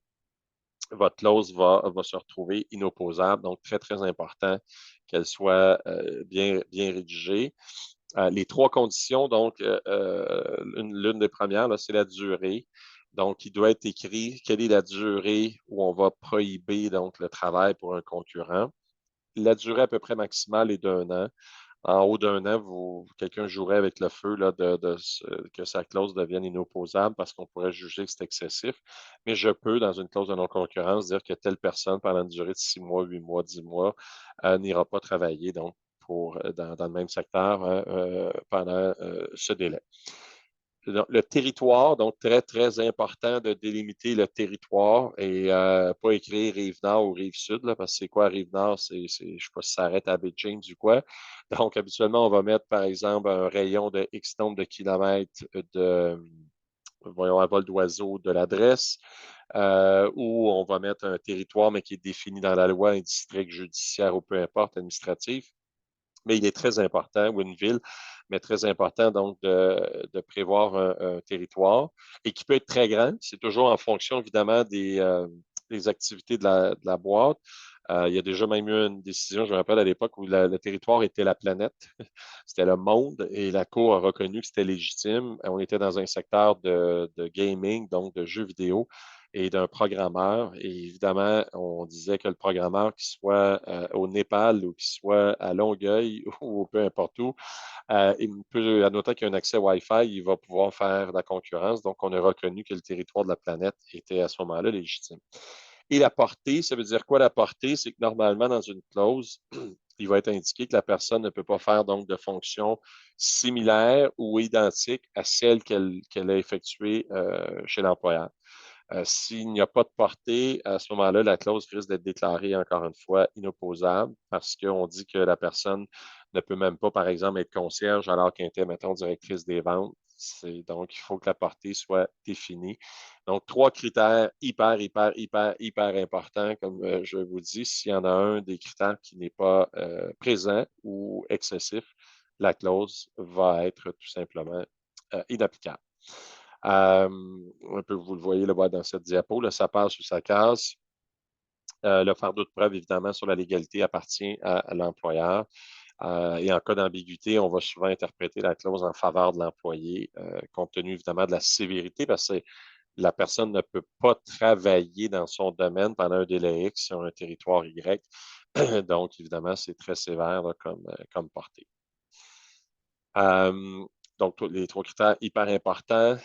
votre clause va se retrouver inopposable. Donc, très, très important qu'elle soit bien rédigée. Les trois conditions, donc, l'une des premières, c'est la durée. Donc, il doit être écrit quelle est la durée où on va prohiber donc, le travail pour un concurrent. La durée à peu près maximale est d'un an. En haut d'un an, quelqu'un jouerait avec le feu là, que sa clause devienne inopposable parce qu'on pourrait juger que c'est excessif. Mais je peux, dans une clause de non-concurrence, dire que telle personne, pendant une durée de 6 mois, 8 mois, 10 mois, n'ira pas travailler donc, dans le même secteur pendant ce délai. Le territoire, donc très, très important de délimiter le territoire et pas écrire Rive-Nord ou Rive-Sud, là, parce que c'est quoi Rive-Nord? Je ne sais pas si ça arrête à Baie James ou quoi. Donc, habituellement, on va mettre, par exemple, un rayon de X nombre de kilomètres voyons, à vol d'oiseau de l'adresse, ou on va mettre un territoire, mais qui est défini dans la loi, un district judiciaire ou peu importe, administratif. Mais il est très important, ou une ville, mais très important donc de prévoir un territoire et qui peut être très grand. C'est toujours en fonction évidemment des activités de la boîte. Il y a déjà même eu une décision, je me rappelle à l'époque, où le territoire était la planète, c'était le monde, et la Cour a reconnu que c'était légitime. On était dans un secteur de gaming, donc de jeux vidéo, et d'un programmeur. Et évidemment, on disait que le programmeur, qui soit au Népal ou qui soit à Longueuil ou peu importe où, il peut, en autant qu'il y a un accès Wi-Fi, il va pouvoir faire de la concurrence. Donc, on a reconnu que le territoire de la planète était à ce moment-là légitime. Et la portée, ça veut dire quoi la portée? C'est que normalement, dans une clause, il va être indiqué que la personne ne peut pas faire donc de fonctions similaires ou identiques à celles qu'elle a effectuées chez l'employeur. S'il n'y a pas de portée, à ce moment-là, la clause risque d'être déclarée, encore une fois, inopposable parce qu'on dit que la personne ne peut même pas, par exemple, être concierge alors qu'elle était, mettons, directrice des ventes. Donc, il faut que la portée soit définie. Donc, trois critères hyper, hyper, hyper, hyper importants, comme je vous dis. S'il y en a un des critères qui n'est pas présent ou excessif, la clause va être tout simplement inapplicable. Un peu, vous le voyez là, dans cette diapo, là, ça passe ou ça casse. Le fardeau de preuve, évidemment, sur la légalité appartient à l'employeur. Et en cas d'ambiguïté, on va souvent interpréter la clause en faveur de l'employé, compte tenu évidemment de la sévérité, parce que la personne ne peut pas travailler dans son domaine pendant un délai X sur un territoire Y. Donc, évidemment, c'est très sévère là, comme portée. Donc, les trois critères hyper importants.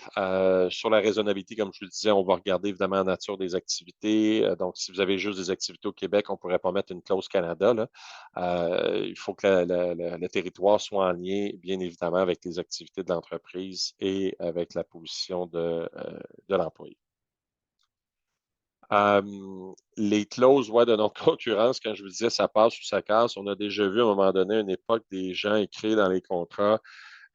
Sur la raisonnabilité, comme je vous le disais, on va regarder évidemment la nature des activités. Donc, si vous avez juste des activités au Québec, on ne pourrait pas mettre une clause Canada, là. Il faut que le territoire soit en lien, bien évidemment, avec les activités de l'entreprise et avec la position de l'employé. Les clauses de non-concurrence, quand je vous disais ça passe ou ça casse, on a déjà vu à un moment donné, à une époque, des gens écrits dans les contrats.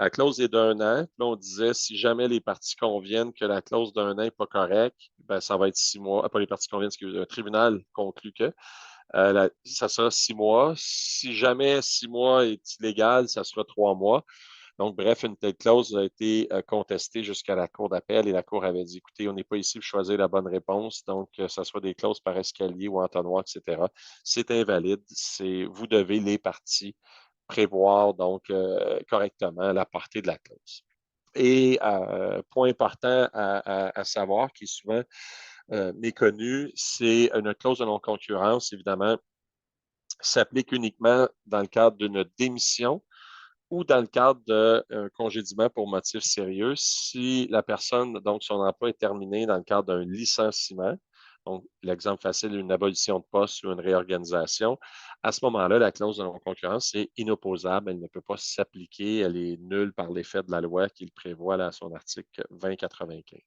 La clause est d'un an. Puis là, on disait, si jamais les parties conviennent que la clause d'un an n'est pas correcte, ben, ça va être 6 mois. Pas les parties conviennent, excusez, un tribunal conclut que ça sera 6 mois. Si jamais 6 mois est illégal, ça sera 3 mois. Donc, bref, une telle clause a été contestée jusqu'à la Cour d'appel et la Cour avait dit, écoutez, on n'est pas ici pour choisir la bonne réponse, donc que ce soit des clauses par escalier ou entonnoir, etc. C'est invalide. Vous devez, les parties, prévoir donc correctement la portée de la clause. Et point important à savoir, qui est souvent méconnu, c'est une clause de non-concurrence, évidemment, s'applique uniquement dans le cadre d'une démission ou dans le cadre d'un congédiement pour motif sérieux, si la personne, donc son emploi est terminé dans le cadre d'un licenciement, donc l'exemple facile, une abolition de poste ou une réorganisation, à ce moment-là, la clause de non-concurrence est inopposable, elle ne peut pas s'appliquer, elle est nulle par l'effet de la loi qu'il prévoit là, à son article 2095.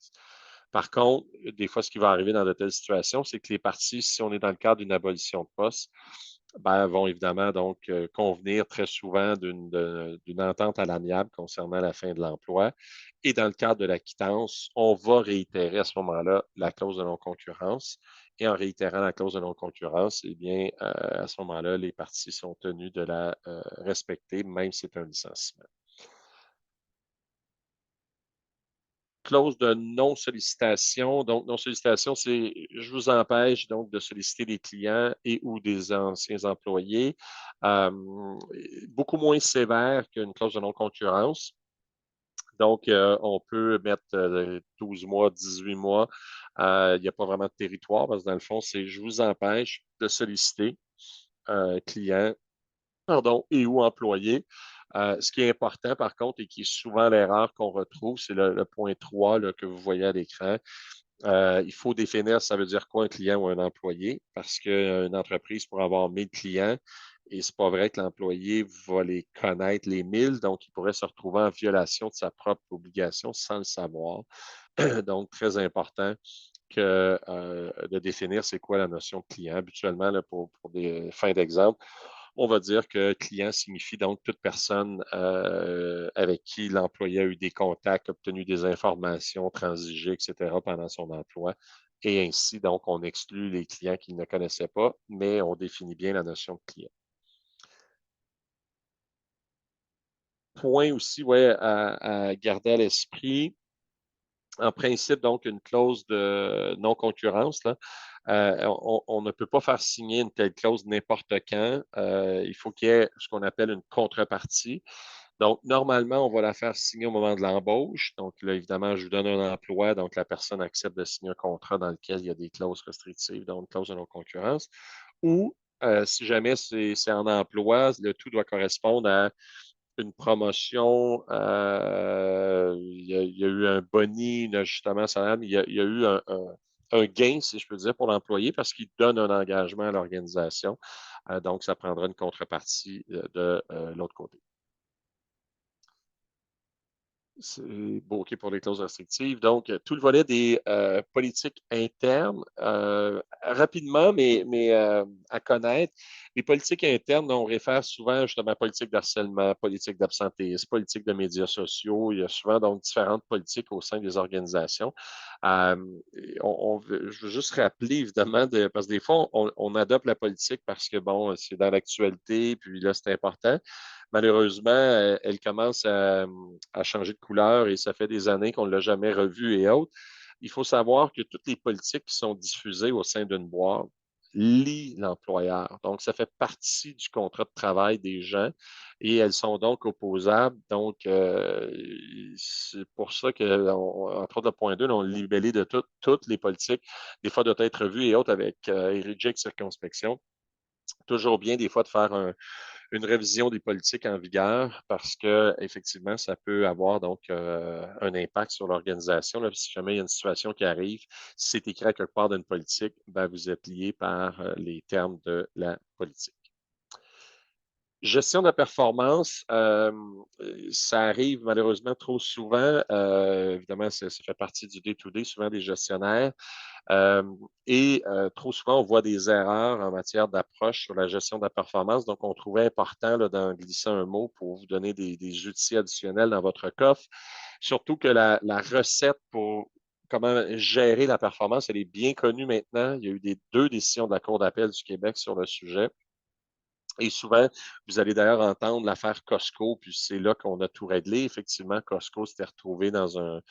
Par contre, des fois, ce qui va arriver dans de telles situations, c'est que les parties, si on est dans le cadre d'une abolition de poste, ben, vont évidemment donc convenir très souvent d'une entente à l'amiable concernant la fin de l'emploi. Et dans le cadre de la quittance, on va réitérer à ce moment-là la clause de non-concurrence. Et en réitérant la clause de non-concurrence, eh bien, à ce moment-là, les parties sont tenues de la respecter, même si c'est un licenciement. clause de non-sollicitation. Donc, non-sollicitation, c'est je vous empêche donc de solliciter des clients et ou des anciens employés. Euh, Beaucoup moins sévère qu'une clause de non-concurrence. Donc, on peut mettre 12 mois, 18 mois. Il n'y a pas vraiment de territoire parce que dans le fond, c'est je vous empêche de solliciter clients, pardon, et ou employés. Ce qui est important, par contre, et qui est souvent l'erreur qu'on retrouve, c'est le point 3 là, que vous voyez à l'écran. Il faut définir ça veut dire quoi un client ou un employé, parce qu'une entreprise pourrait avoir 1000 clients et c'est pas vrai que l'employé va les connaître, les 1000, donc il pourrait se retrouver en violation de sa propre obligation sans le savoir. Donc, très important de définir c'est quoi la notion de client. Habituellement, là, pour des fins d'exemple, on va dire que client signifie donc toute personne avec qui l'employé a eu des contacts, obtenu des informations, transigé, etc. pendant son emploi. Et ainsi, donc, on exclut les clients qu'il ne connaissait pas, mais on définit bien la notion de client. Point aussi, ouais, à garder à l'esprit, en principe, donc, une clause de non-concurrence, là, on ne peut pas faire signer une telle clause n'importe quand. Il faut qu'il y ait ce qu'on appelle une contrepartie. Donc, normalement, on va la faire signer au moment de l'embauche. Donc, là, évidemment, je vous donne un emploi, donc la personne accepte de signer un contrat dans lequel il y a des clauses restrictives, donc une clause de non-concurrence. Ou, si jamais c'est en emploi, le tout doit correspondre à une promotion, il y a eu un boni, un ajustement salarial, il y a eu un gain, si je peux dire, pour l'employé parce qu'il donne un engagement à l'organisation. Donc, ça prendra une contrepartie de l'autre côté. C'est beau, OK pour les clauses restrictives. Donc, tout le volet des politiques internes, rapidement, mais à connaître. Les politiques internes, on réfère souvent justement à politique d'harcèlement, politique d'absentéisme, politique de médias sociaux. Il y a souvent donc différentes politiques au sein des organisations. Euh, je veux juste rappeler, évidemment, parce que des fois, on adopte la politique parce que, bon, c'est dans l'actualité, puis là, c'est important. Malheureusement, elle commence à changer de couleur et ça fait des années qu'on ne l'a jamais revue et autres. Il faut savoir que toutes les politiques qui sont diffusées au sein d'une boîte lient l'employeur. Donc, ça fait partie du contrat de travail des gens et elles sont donc opposables. Donc, c'est pour ça que, entre autres, le point 2, on libellé de toutes les politiques, des fois doivent être revues et autres avec érigé avec circonspection. Toujours bien, des fois, de faire une révision des politiques en vigueur parce que effectivement, ça peut avoir donc un impact sur l'organisation. Là, si jamais il y a une situation qui arrive, si c'est écrit à quelque part d'une politique, ben, vous êtes lié par les termes de la politique. Gestion de la performance, ça arrive malheureusement trop souvent. Évidemment, ça fait partie du day-to-day, souvent des gestionnaires. Euh, Trop souvent, on voit des erreurs en matière d'approche sur la gestion de la performance. Donc, on trouvait important d'en glisser un mot pour vous donner des outils additionnels dans votre coffre. Surtout que la recette pour comment gérer la performance, elle est bien connue maintenant. Il y a eu deux décisions de la Cour d'appel du Québec sur le sujet. Et souvent, vous allez d'ailleurs entendre l'affaire Costco, puis c'est là qu'on a tout réglé. Effectivement, Costco s'était retrouvé dans un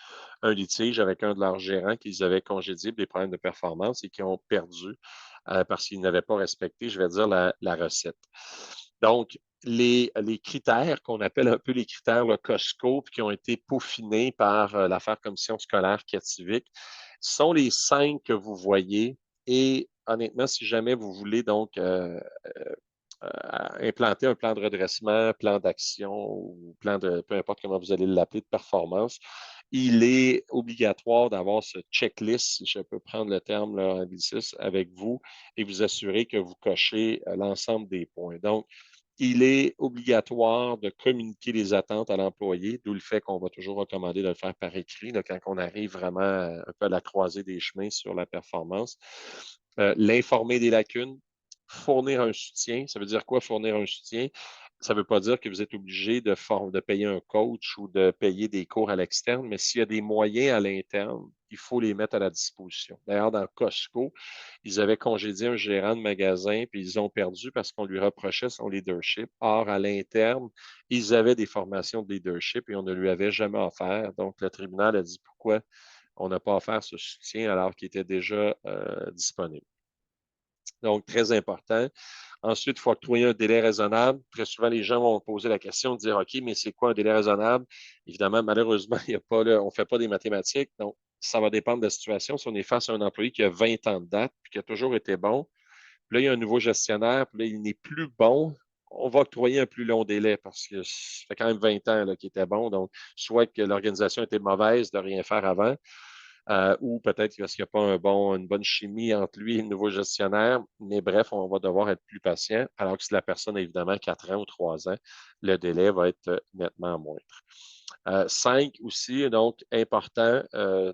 litige avec un de leurs gérants qu'ils avaient congédié pour des problèmes de performance et qui ont perdu parce qu'ils n'avaient pas respecté, je vais dire, la recette. Donc, les critères qu'on appelle un peu les critères là, Costco, puis qui ont été peaufinés par l'affaire Commission scolaire Cativic, sont les 5 que vous voyez. Et honnêtement, si jamais vous voulez donc implanter un plan de redressement, plan d'action ou plan de, peu importe comment vous allez l'appeler, de performance, il est obligatoire d'avoir ce checklist, si je peux prendre le terme là, anglicisme, avec vous et vous assurer que vous cochez l'ensemble des points. Donc, il est obligatoire de communiquer les attentes à l'employé, d'où le fait qu'on va toujours recommander de le faire par écrit là, quand on arrive vraiment un peu à la croisée des chemins sur la performance. L'informer des lacunes, fournir un soutien. Ça veut dire quoi fournir un soutien? Ça ne veut pas dire que vous êtes obligé de payer un coach ou de payer des cours à l'externe, mais s'il y a des moyens à l'interne, il faut les mettre à la disposition. D'ailleurs, dans Costco, ils avaient congédié un gérant de magasin, puis ils ont perdu parce qu'on lui reprochait son leadership. Or, à l'interne, ils avaient des formations de leadership et on ne lui avait jamais offert. Donc, le tribunal a dit pourquoi on n'a pas offert ce soutien alors qu'il était déjà disponible. Donc, très important. Ensuite, il faut octroyer un délai raisonnable. Très souvent, les gens vont poser la question de dire, OK, mais c'est quoi un délai raisonnable? Évidemment, malheureusement, il y a pas on ne fait pas des mathématiques. Donc, ça va dépendre de la situation. Si on est face à un employé qui a 20 ans de date, puis qui a toujours été bon, puis là, il y a un nouveau gestionnaire, puis là, il n'est plus bon, on va octroyer un plus long délai parce que ça fait quand même 20 ans qu'il était bon. Donc, soit que l'organisation était mauvaise de rien faire avant, ou peut-être parce qu'il n'y a pas une bonne chimie entre lui et le nouveau gestionnaire. Mais bref, on va devoir être plus patient. Alors que si la personne a évidemment 4 ans ou 3 ans, le délai va être nettement moindre. 5 aussi, donc important,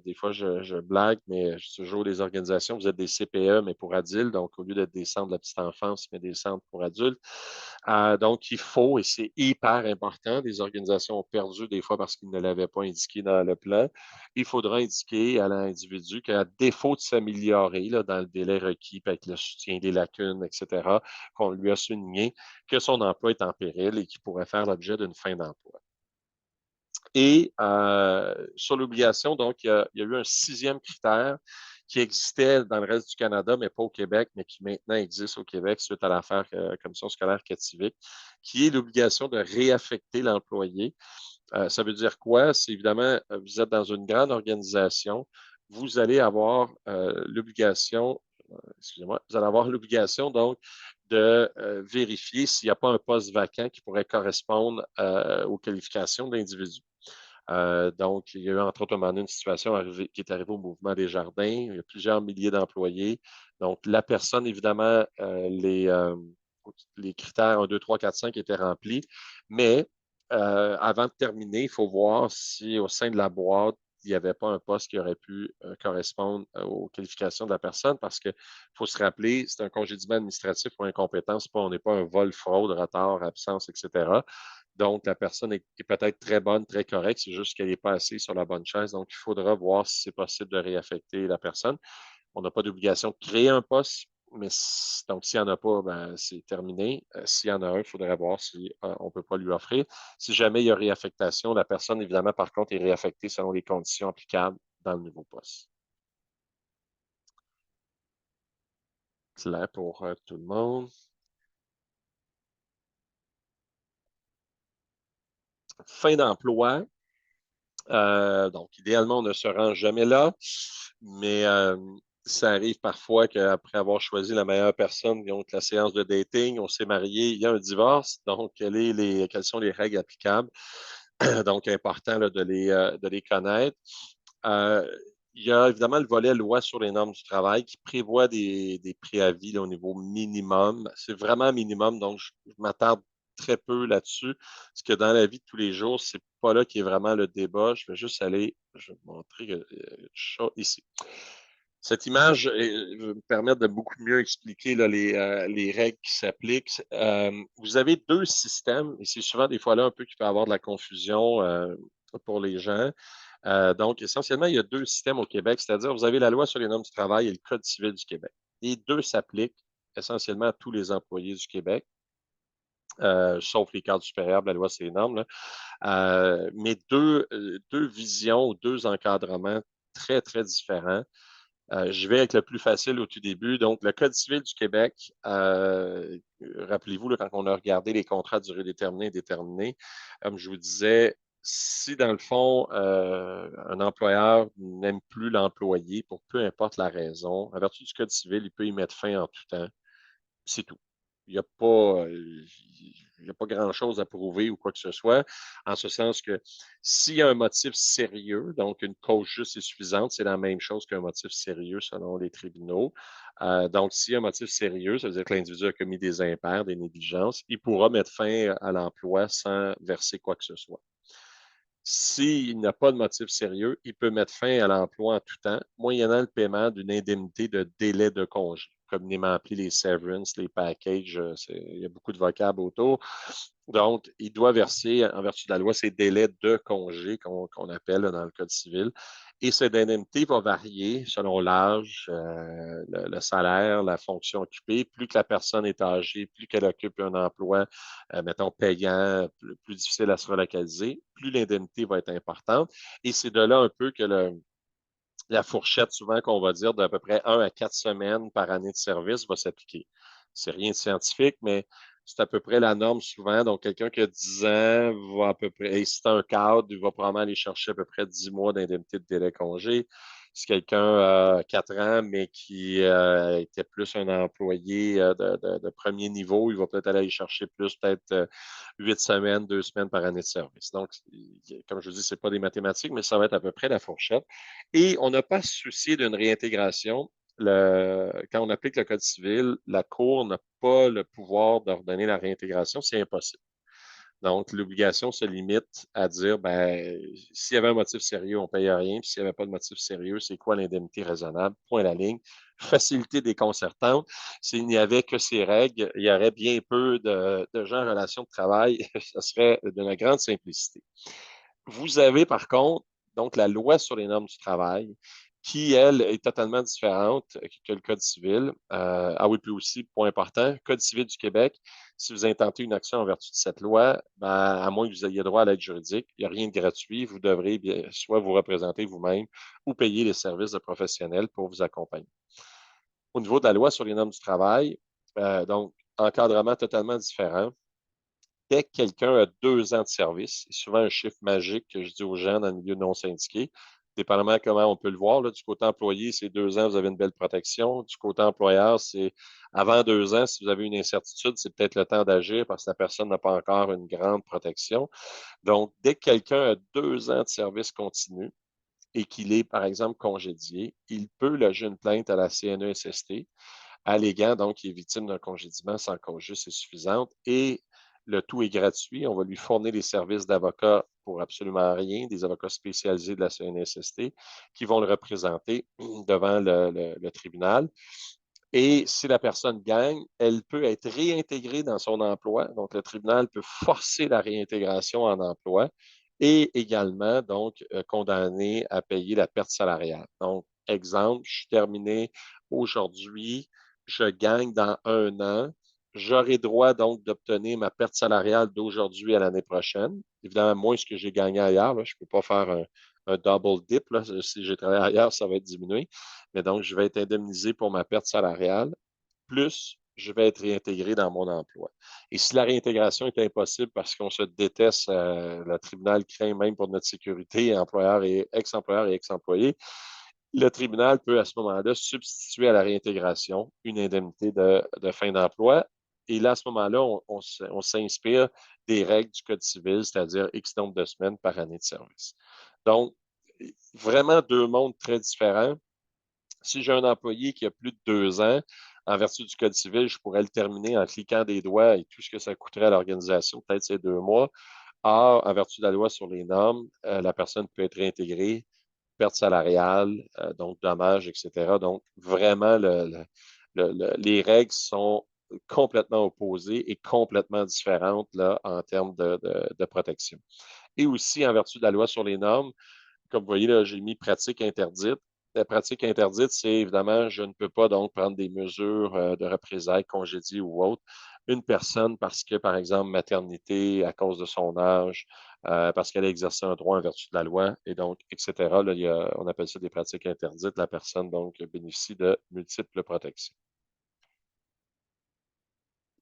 des fois je blague, mais je dis toujours les organisations, vous êtes des CPE, mais pour adultes, donc au lieu d'être des centres de la petite enfance, mais des centres pour adultes. Donc il faut, et c'est hyper important, des organisations ont perdu des fois parce qu'ils ne l'avaient pas indiqué dans le plan, il faudra indiquer à l'individu qu'à défaut de s'améliorer dans le délai requis, avec le soutien des lacunes, etc., qu'on lui a souligné que son emploi est en péril et qu'il pourrait faire l'objet d'une fin d'emploi. Et sur l'obligation, donc, il y a eu un sixième critère qui existait dans le reste du Canada, mais pas au Québec, mais qui maintenant existe au Québec suite à l'affaire Commission scolaire Kativik, qui est l'obligation de réaffecter l'employé. Ça veut dire quoi? C'est évidemment, vous êtes dans une grande organisation, vous allez avoir l'obligation, excusez-moi, vous allez avoir l'obligation donc de vérifier s'il n'y a pas un poste vacant qui pourrait correspondre aux qualifications de l'individu. Donc, il y a eu entre autres une situation qui est arrivée au Mouvement des Jardins. Il y a plusieurs milliers d'employés. Donc, la personne, évidemment, les critères 1, 2, 3, 4, 5 étaient remplis. Mais avant de terminer, il faut voir si au sein de la boîte, il n'y avait pas un poste qui aurait pu correspondre aux qualifications de la personne parce qu'il faut se rappeler, c'est un congédiement administratif pour incompétence, on n'est pas un vol, fraude, retard, absence, etc. Donc, la personne est peut-être très bonne, très correcte, c'est juste qu'elle n'est pas assise sur la bonne chaise. Donc, il faudra voir si c'est possible de réaffecter la personne. On n'a pas d'obligation de créer un poste, mais donc s'il n'y en a pas, ben, c'est terminé. S'il y en a un, il faudrait voir si on ne peut pas lui offrir. Si jamais il y a réaffectation, la personne, évidemment, par contre, est réaffectée selon les conditions applicables dans le nouveau poste. Clair pour tout le monde. Fin d'emploi. Donc, idéalement, on ne se rend jamais là, mais ça arrive parfois qu'après avoir choisi la meilleure personne, donc la séance de dating, on s'est marié, il y a un divorce. Donc, quelles sont les règles applicables? Donc, important là, de les connaître. Euh, il y a évidemment le volet loi sur les normes du travail qui prévoit des préavis là, au niveau minimum. C'est vraiment minimum, donc je m'attarde très peu là-dessus, parce que dans la vie de tous les jours, c'est pas là qui est vraiment le débat. Je vais montrer ici. Cette image va me permettre de beaucoup mieux expliquer là, les règles qui s'appliquent. Vous avez deux systèmes, et c'est souvent des fois là un peu qu'il peut y avoir de la confusion pour les gens. Donc, essentiellement, il y a deux systèmes au Québec, c'est-à-dire vous avez la loi sur les normes du travail et le Code civil du Québec. Les deux s'appliquent essentiellement à tous les employés du Québec, sauf les cadres supérieurs, la loi sur les normes. Là. Mais deux visions ou deux encadrements très, très différents. Je vais avec le plus facile au tout début. Donc, le Code civil du Québec, rappelez-vous, là, quand on a regardé les contrats de durée déterminée et déterminée, comme je vous disais, si dans le fond, un employeur n'aime plus l'employé pour peu importe la raison, en vertu du Code civil, il peut y mettre fin en tout temps. C'est tout. Il n'y a pas, il y a pas grand-chose à prouver ou quoi que ce soit, en ce sens que s'il y a un motif sérieux, donc une cause juste et suffisante, c'est la même chose qu'un motif sérieux selon les tribunaux. Donc, s'il y a un motif sérieux, ça veut dire que l'individu a commis des impairs, des négligences, il pourra mettre fin à l'emploi sans verser quoi que ce soit. S'il n'a pas de motif sérieux, il peut mettre fin à l'emploi en tout temps, moyennant le paiement d'une indemnité de délai de congé. communément appelés les severance, les packages. Il y a beaucoup de vocables autour. Donc, il doit verser, en vertu de la loi, ces délais de congé qu'on appelle dans le Code civil. Et cette indemnité va varier selon l'âge, le salaire, la fonction occupée. Plus que la personne est âgée, plus qu'elle occupe un emploi, mettons, payant, plus difficile à se relocaliser, plus l'indemnité va être importante. Et c'est de là un peu que la fourchette, souvent, qu'on va dire d'à peu près 1 à 4 semaines par année de service va s'appliquer. C'est rien de scientifique, mais c'est à peu près la norme souvent. Donc, quelqu'un qui a 10 ans va à peu près, et si c'est un cadre, il va probablement aller chercher à peu près 10 mois d'indemnité de délai congé. Si quelqu'un a 4 ans, mais qui était plus un employé de premier niveau, il va peut-être aller chercher plus, peut-être 8 semaines, 2 semaines par année de service. Donc, comme je vous dis, ce n'est pas des mathématiques, mais ça va être à peu près la fourchette. Et on n'a pas à se soucier d'une réintégration. Quand on applique le Code civil, la Cour n'a pas le pouvoir d'ordonner la réintégration, c'est impossible. Donc, l'obligation se limite à dire, ben, s'il y avait un motif sérieux, on ne paye rien, puis s'il n'y avait pas de motif sérieux, c'est quoi l'indemnité raisonnable? Point à la ligne. Facilité déconcertante. S'il n'y avait que ces règles, il y aurait bien peu de gens en relation de travail. Ce serait d'une grande simplicité. Vous avez par contre donc la loi sur les normes du travail qui, elle, est totalement différente que le Code civil. Ah oui, puis aussi, point important, Code civil du Québec, si vous intentez une action en vertu de cette loi, ben, à moins que vous ayez droit à l'aide juridique, il n'y a rien de gratuit. Vous devrez bien, soit vous représenter vous-même ou payer les services de professionnels pour vous accompagner. Au niveau de la loi sur les normes du travail, donc, encadrement totalement différent. Dès que quelqu'un a 2 ans de service, c'est souvent un chiffre magique que je dis aux gens dans le milieu non syndiqué, dépendamment de comment on peut le voir. Là, du côté employé, c'est 2 ans, vous avez une belle protection. Du côté employeur, c'est avant 2 ans, si vous avez une incertitude, c'est peut-être le temps d'agir parce que la personne n'a pas encore une grande protection. Donc, dès que quelqu'un a 2 ans de service continu et qu'il est, par exemple, congédié, il peut loger une plainte à la CNESST alléguant donc qu'il est victime d'un congédiement sans cause juste et suffisante et le tout est gratuit. On va lui fournir les services d'avocat pour absolument rien, des avocats spécialisés de la CNSST qui vont le représenter devant le tribunal. Et si la personne gagne, elle peut être réintégrée dans son emploi. Donc, le tribunal peut forcer la réintégration en emploi et également, donc, condamner à payer la perte salariale. Donc, exemple, je suis terminé aujourd'hui, je gagne dans 1 an, j'aurai droit donc d'obtenir ma perte salariale d'aujourd'hui à l'année prochaine. Évidemment, moins ce que j'ai gagné ailleurs, là, je ne peux pas faire un double dip. Là. Si j'ai travaillé ailleurs, ça va être diminué. Mais donc, je vais être indemnisé pour ma perte salariale, plus je vais être réintégré dans mon emploi. Et si la réintégration est impossible parce qu'on se déteste, le tribunal craint même pour notre sécurité, employeur et ex-employés, le tribunal peut à ce moment-là substituer à la réintégration une indemnité de fin d'emploi. Et là, à ce moment-là, on s'inspire des règles du Code civil, c'est-à-dire X nombre de semaines par année de service. Donc, vraiment 2 mondes très différents. Si j'ai un employé qui a plus de 2 ans, en vertu du Code civil, je pourrais le terminer en cliquant des doigts et tout ce que ça coûterait à l'organisation, peut-être c'est 2 mois. Or, en vertu de la loi sur les normes, la personne peut être réintégrée, perte salariale, donc dommages, etc. Donc, vraiment, les règles sont complètement opposées et complètement différentes là, en termes de protection. Et aussi, en vertu de la loi sur les normes, comme vous voyez, là, j'ai mis pratique interdite. La pratique interdite, c'est évidemment, je ne peux pas donc prendre des mesures de représailles, congédier ou autre. Une personne parce que, par exemple, maternité à cause de son âge, parce qu'elle a exercé un droit en vertu de la loi, et donc, etc. Là, on appelle ça des pratiques interdites. La personne, donc, bénéficie de multiples protections.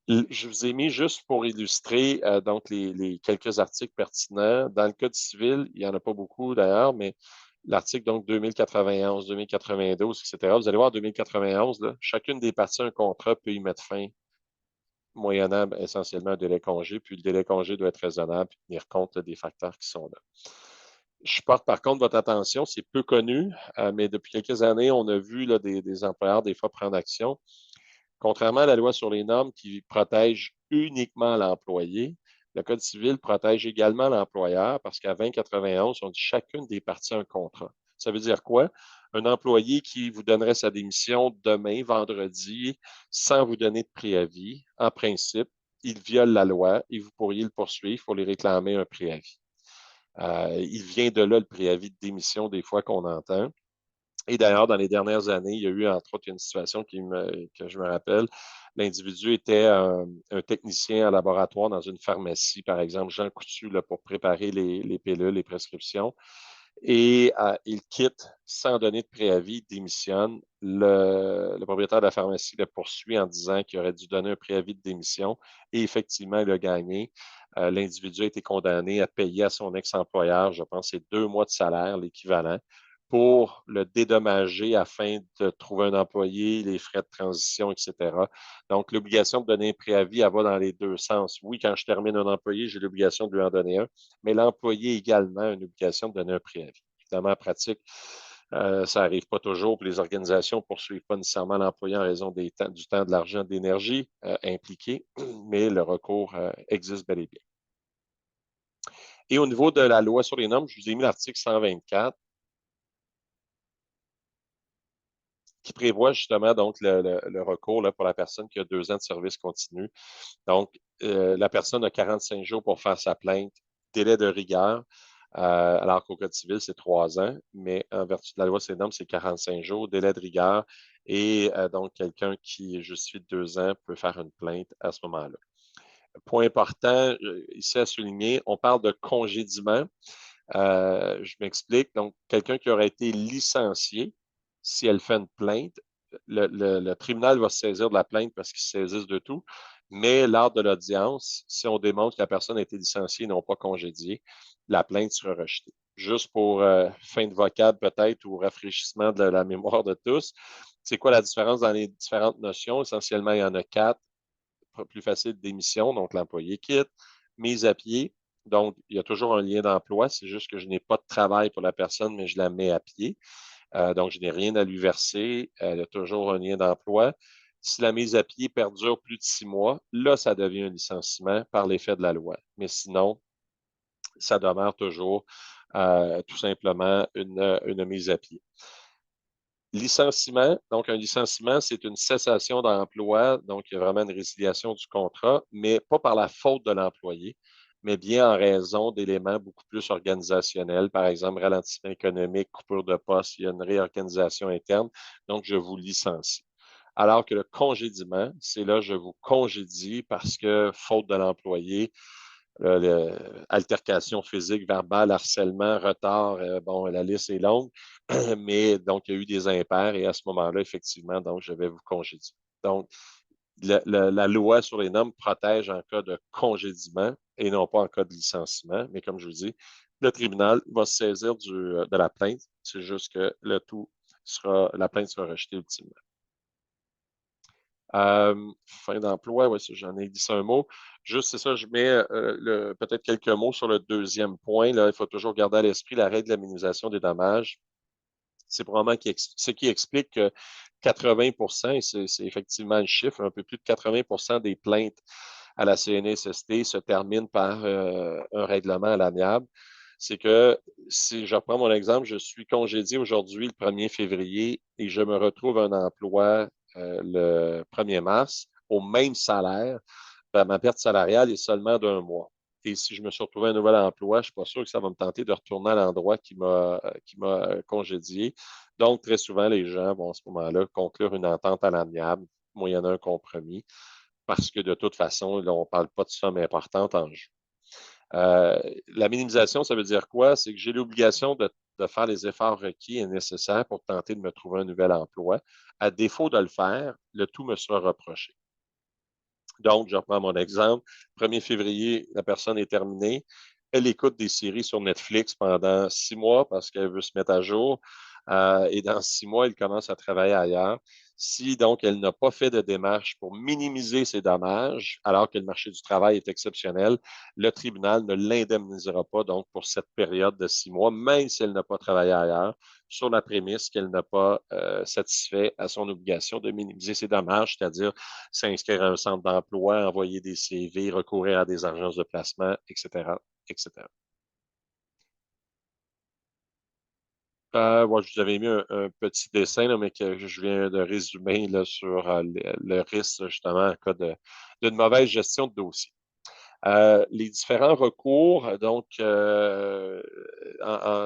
Je vous ai mis juste pour illustrer donc les quelques articles pertinents. Dans le Code civil, il n'y en a pas beaucoup d'ailleurs, mais l'article donc 2091, 2092, etc. Vous allez voir 2091, là, chacune des parties un contrat peut y mettre fin, moyennant essentiellement un délai congé, puis le délai congé doit être raisonnable et tenir compte des facteurs qui sont là. Je porte par contre votre attention, c'est peu connu, mais depuis quelques années, on a vu là, des employeurs des fois prendre action. Contrairement à la loi sur les normes qui protège uniquement l'employé, le Code civil protège également l'employeur parce qu'à 2091, on dit chacune des parties a un contrat. Ça veut dire quoi? Un employé qui vous donnerait sa démission demain, vendredi, sans vous donner de préavis, en principe, il viole la loi et vous pourriez le poursuivre pour lui réclamer un préavis. Il vient de là le préavis de démission des fois qu'on entend. Et d'ailleurs, dans les dernières années, il y a eu entre autres une situation que je me rappelle. L'individu était un technicien en laboratoire dans une pharmacie, par exemple, Jean Coutu, là, pour préparer les pilules, les prescriptions. Et il quitte sans donner de préavis, il démissionne. Le propriétaire de la pharmacie le poursuit en disant qu'il aurait dû donner un préavis de démission. Et effectivement, il a gagné. L'individu a été condamné à payer à son ex-employeur, je pense, c'est 2 mois de salaire, l'équivalent, pour le dédommager afin de trouver un employé, les frais de transition, etc. Donc, l'obligation de donner un préavis, elle va dans les deux sens. Oui, quand je termine un employé, j'ai l'obligation de lui en donner un, mais l'employé également a une obligation de donner un préavis. Évidemment, en pratique, ça n'arrive pas toujours, puis les organisations ne poursuivent pas nécessairement l'employé en raison du temps, de l'argent, de l'énergie impliqués, mais le recours existe bel et bien. Et au niveau de la loi sur les normes, je vous ai mis l'article 124 qui prévoit justement donc le recours là, pour la personne qui a 2 ans de service continu. Donc, la personne a 45 jours pour faire sa plainte, délai de rigueur, alors qu'au Code civil, c'est 3 ans, mais en vertu de la loi CNOM, c'est 45 jours, délai de rigueur, et donc quelqu'un qui justifie de 2 ans peut faire une plainte à ce moment-là. Point important ici à souligner, on parle de congédiement. Je m'explique. Donc, quelqu'un qui aurait été licencié, si elle fait une plainte, le tribunal va se saisir de la plainte parce qu'ils se saisissent de tout. Mais lors de l'audience, si on démontre que la personne a été licenciée et non pas congédiée, la plainte sera rejetée. Juste pour fin de vocable peut-être ou rafraîchissement de la mémoire de tous, c'est quoi la différence dans les différentes notions? Essentiellement, il y en a 4. Plus facile de démission, donc l'employé quitte. Mise à pied, donc il y a toujours un lien d'emploi, c'est juste que je n'ai pas de travail pour la personne, mais je la mets à pied. Donc, je n'ai rien à lui verser. Elle a toujours un lien d'emploi. Si la mise à pied perdure plus de 6 mois, là, ça devient un licenciement par l'effet de la loi. Mais sinon, ça demeure toujours tout simplement une mise à pied. Licenciement, donc un licenciement, c'est une cessation d'emploi, donc il y a vraiment une résiliation du contrat, mais pas par la faute de l'employé, mais bien en raison d'éléments beaucoup plus organisationnels, par exemple ralentissement économique, coupure de poste, il y a une réorganisation interne, donc je vous licencie. Alors que le congédiement, c'est là, je vous congédie parce que faute de l'employé, altercation physique, verbale, harcèlement, retard, bon, la liste est longue, mais donc il y a eu des impairs et à ce moment-là, effectivement, donc je vais vous congédier. Donc, la loi sur les normes protège en cas de congédiement et non pas en cas de licenciement, mais comme je vous dis, le tribunal va se saisir de la plainte. C'est juste que la plainte sera rejetée ultimement. Fin d'emploi, oui, j'en ai dit ça un mot. Juste, c'est ça, je mets peut-être quelques mots sur le deuxième point. Là, il faut toujours garder à l'esprit la règle de la minimisation des dommages. C'est probablement ce qui explique que 80 et c'est effectivement le chiffre, un peu plus de 80 des plaintes à la CNSST se terminent par un règlement à l'amiable. C'est que si je reprends mon exemple, je suis congédié aujourd'hui le 1er février et je me retrouve un emploi le 1er mars au même salaire, ben, ma perte salariale est seulement d'1 mois. Et si je me suis retrouvé un nouvel emploi, je ne suis pas sûr que ça va me tenter de retourner à l'endroit qui m'a congédié. Donc, très souvent, les gens vont à ce moment-là conclure une entente à l'amiable, moyennant un compromis, parce que de toute façon, là, on ne parle pas de somme importante en jeu. La minimisation, ça veut dire quoi? C'est que j'ai l'obligation de faire les efforts requis et nécessaires pour tenter de me trouver un nouvel emploi. À défaut de le faire, le tout me sera reproché. Donc, je reprends mon exemple. 1er février, la personne est terminée. Elle écoute des séries sur Netflix pendant 6 mois parce qu'elle veut se mettre à jour. Et dans 6 mois, elle commence à travailler ailleurs. Si donc elle n'a pas fait de démarche pour minimiser ses dommages, alors que le marché du travail est exceptionnel, le tribunal ne l'indemnisera pas donc pour cette période de 6 mois, même si elle n'a pas travaillé ailleurs, sur la prémisse qu'elle n'a pas satisfait à son obligation de minimiser ses dommages, c'est-à-dire s'inscrire à un centre d'emploi, envoyer des CV, recourir à des agences de placement, etc., etc. Ouais, je vous avais mis un petit dessin, là, mais que je viens de résumer là, sur le risque, justement, en cas d'une mauvaise gestion de dossier. Les différents recours, donc, au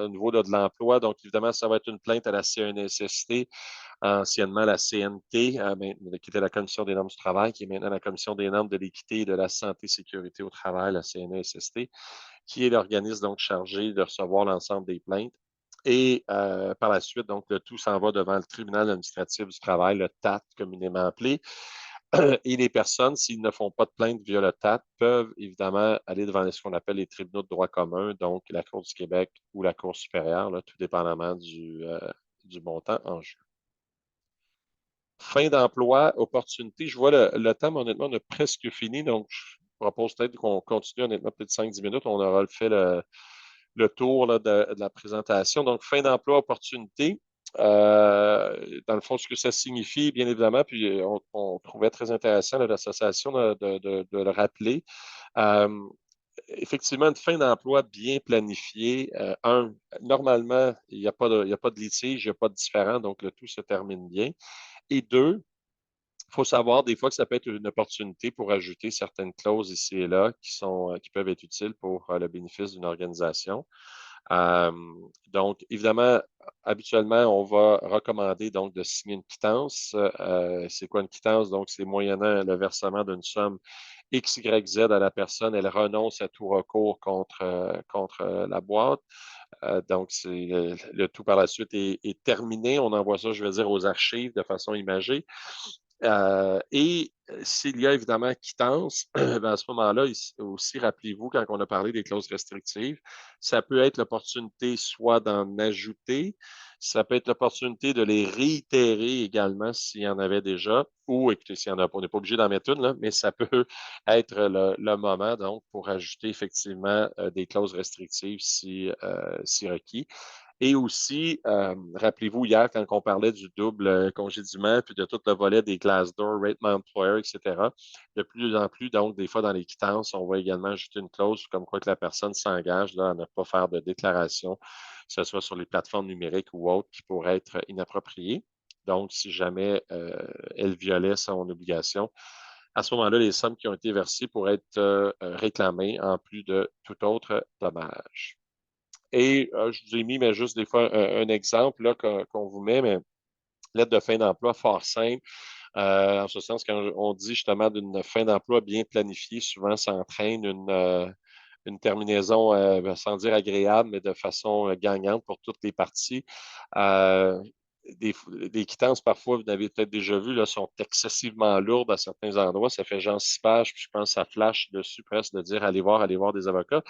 niveau là, de l'emploi, donc, évidemment, ça va être une plainte à la CNSST, anciennement la CNT, qui était la Commission des normes du travail, qui est maintenant la Commission des normes de l'équité et de la santé et sécurité au travail, la CNESST, qui est l'organisme donc chargé de recevoir l'ensemble des plaintes. Et par la suite, donc, le tout s'en va devant le tribunal administratif du travail, le TAT communément appelé. Et les personnes, s'ils ne font pas de plainte via le TAT, peuvent évidemment aller devant ce qu'on appelle les tribunaux de droit commun, donc la Cour du Québec ou la Cour supérieure, là, tout dépendamment du montant en jeu. Fin d'emploi, opportunité. Je vois le temps, honnêtement, on a presque fini. Donc, je propose peut-être qu'on continue, honnêtement, peut-être 5-10 minutes. On aura fait le tour là, de la présentation. Donc, fin d'emploi, opportunité. Dans le fond, ce que ça signifie, bien évidemment, puis on trouvait très intéressant l'association de le rappeler. Euh, Effectivement, une fin d'emploi bien planifiée. Normalement, il y a pas de litige, il n'y a pas de différend, donc le tout se termine bien. Et deux, il faut savoir des fois que ça peut être une opportunité pour ajouter certaines clauses ici et là qui peuvent être utiles pour le bénéfice d'une organisation. Euh, donc, évidemment, habituellement, on va recommander donc de signer une quittance. C'est quoi une quittance? Donc, c'est moyennant le versement d'une somme X, Y, Z à la personne, elle renonce à tout recours contre la boîte. Donc, le tout par la suite est terminé. On envoie ça, je veux dire, aux archives de façon imagée. Et s'il y a évidemment quittance, ben à ce moment-là, aussi, rappelez-vous, quand on a parlé des clauses restrictives, ça peut être l'opportunité soit d'en ajouter, ça peut être l'opportunité de les réitérer également s'il y en avait déjà, ou écoutez, s'il y en a pas, on n'est pas obligé d'en mettre une, là, mais ça peut être le moment donc pour ajouter effectivement des clauses restrictives si requis. Et aussi, rappelez-vous hier, quand on parlait du double congédiement, puis de tout le volet des Glassdoor, Rate My Employer, etc., de plus en plus, donc, des fois, dans les quittances, on va également ajouter une clause comme quoi que la personne s'engage là, à ne pas faire de déclaration, que ce soit sur les plateformes numériques ou autres, qui pourraient être inappropriées. Donc, si jamais elle violait son obligation, à ce moment-là, les sommes qui ont été versées pourraient être réclamées en plus de tout autre dommage. Et je vous ai mis mais juste des fois un exemple là, qu'on vous met, mais lettre de fin d'emploi fort simple. En ce sens, quand on dit justement d'une fin d'emploi bien planifiée, souvent ça entraîne une terminaison, sans dire agréable, mais de façon gagnante pour toutes les parties. Euh, des quittances, parfois, vous avez peut-être déjà vu, là, sont excessivement lourdes à certains endroits. Ça fait genre 6 pages, puis je pense que ça flash dessus presque de dire allez voir des avocats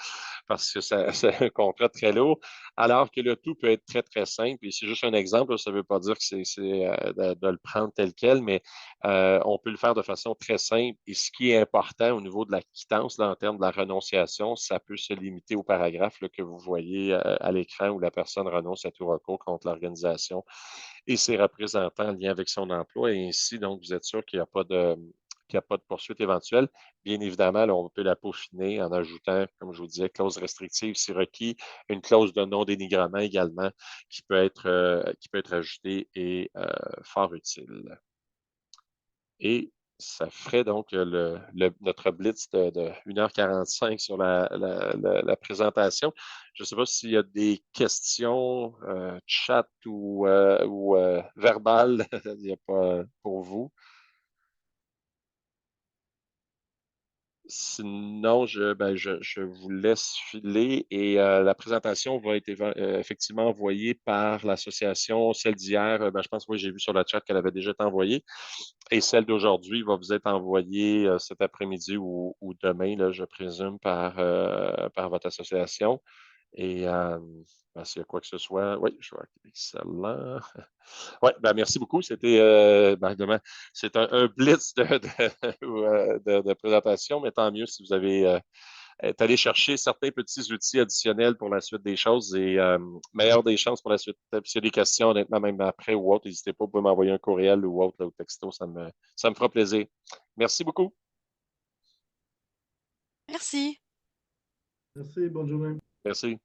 parce que c'est un contrat très lourd, alors que le tout peut être très, très simple. Et c'est juste un exemple, ça ne veut pas dire que de le prendre tel quel, mais on peut le faire de façon très simple. Et ce qui est important au niveau de la quittance, là, en termes de la renonciation, ça peut se limiter au paragraphe là, que vous voyez à l'écran où la personne renonce à tout recours contre l'organisation et ses représentants en lien avec son emploi. Et ainsi, donc, vous êtes sûr qu'il n'y a pas de poursuite éventuelle. Bien évidemment, là, on peut la peaufiner en ajoutant, comme je vous disais, clause restrictive si requis, une clause de non-dénigrement également qui peut être ajoutée et fort utile. Et ça ferait donc notre blitz de 1h45 sur la présentation. Je ne sais pas s'il y a des questions, chat ou verbales, il n'y a pas pour vous. Sinon, je vous laisse filer et la présentation va être effectivement envoyée par l'association. Celle d'hier, je pense que oui, j'ai vu sur le chat qu'elle avait déjà été envoyée. Et celle d'aujourd'hui va vous être envoyée cet après-midi ou demain, là, je présume, par votre association. Et s'il y a quoi que ce soit, oui, je vois excellent. Oui, merci beaucoup. C'était c'est un blitz de présentation, mais tant mieux si vous avez est allé chercher certains petits outils additionnels pour la suite des choses et meilleure des chances pour la suite. S'il y a des questions, honnêtement, même après ou autre, n'hésitez pas, vous pouvez m'envoyer un courriel ou autre là, ou texto, ça me fera plaisir. Merci beaucoup. Merci. Merci, bonne journée. Merci.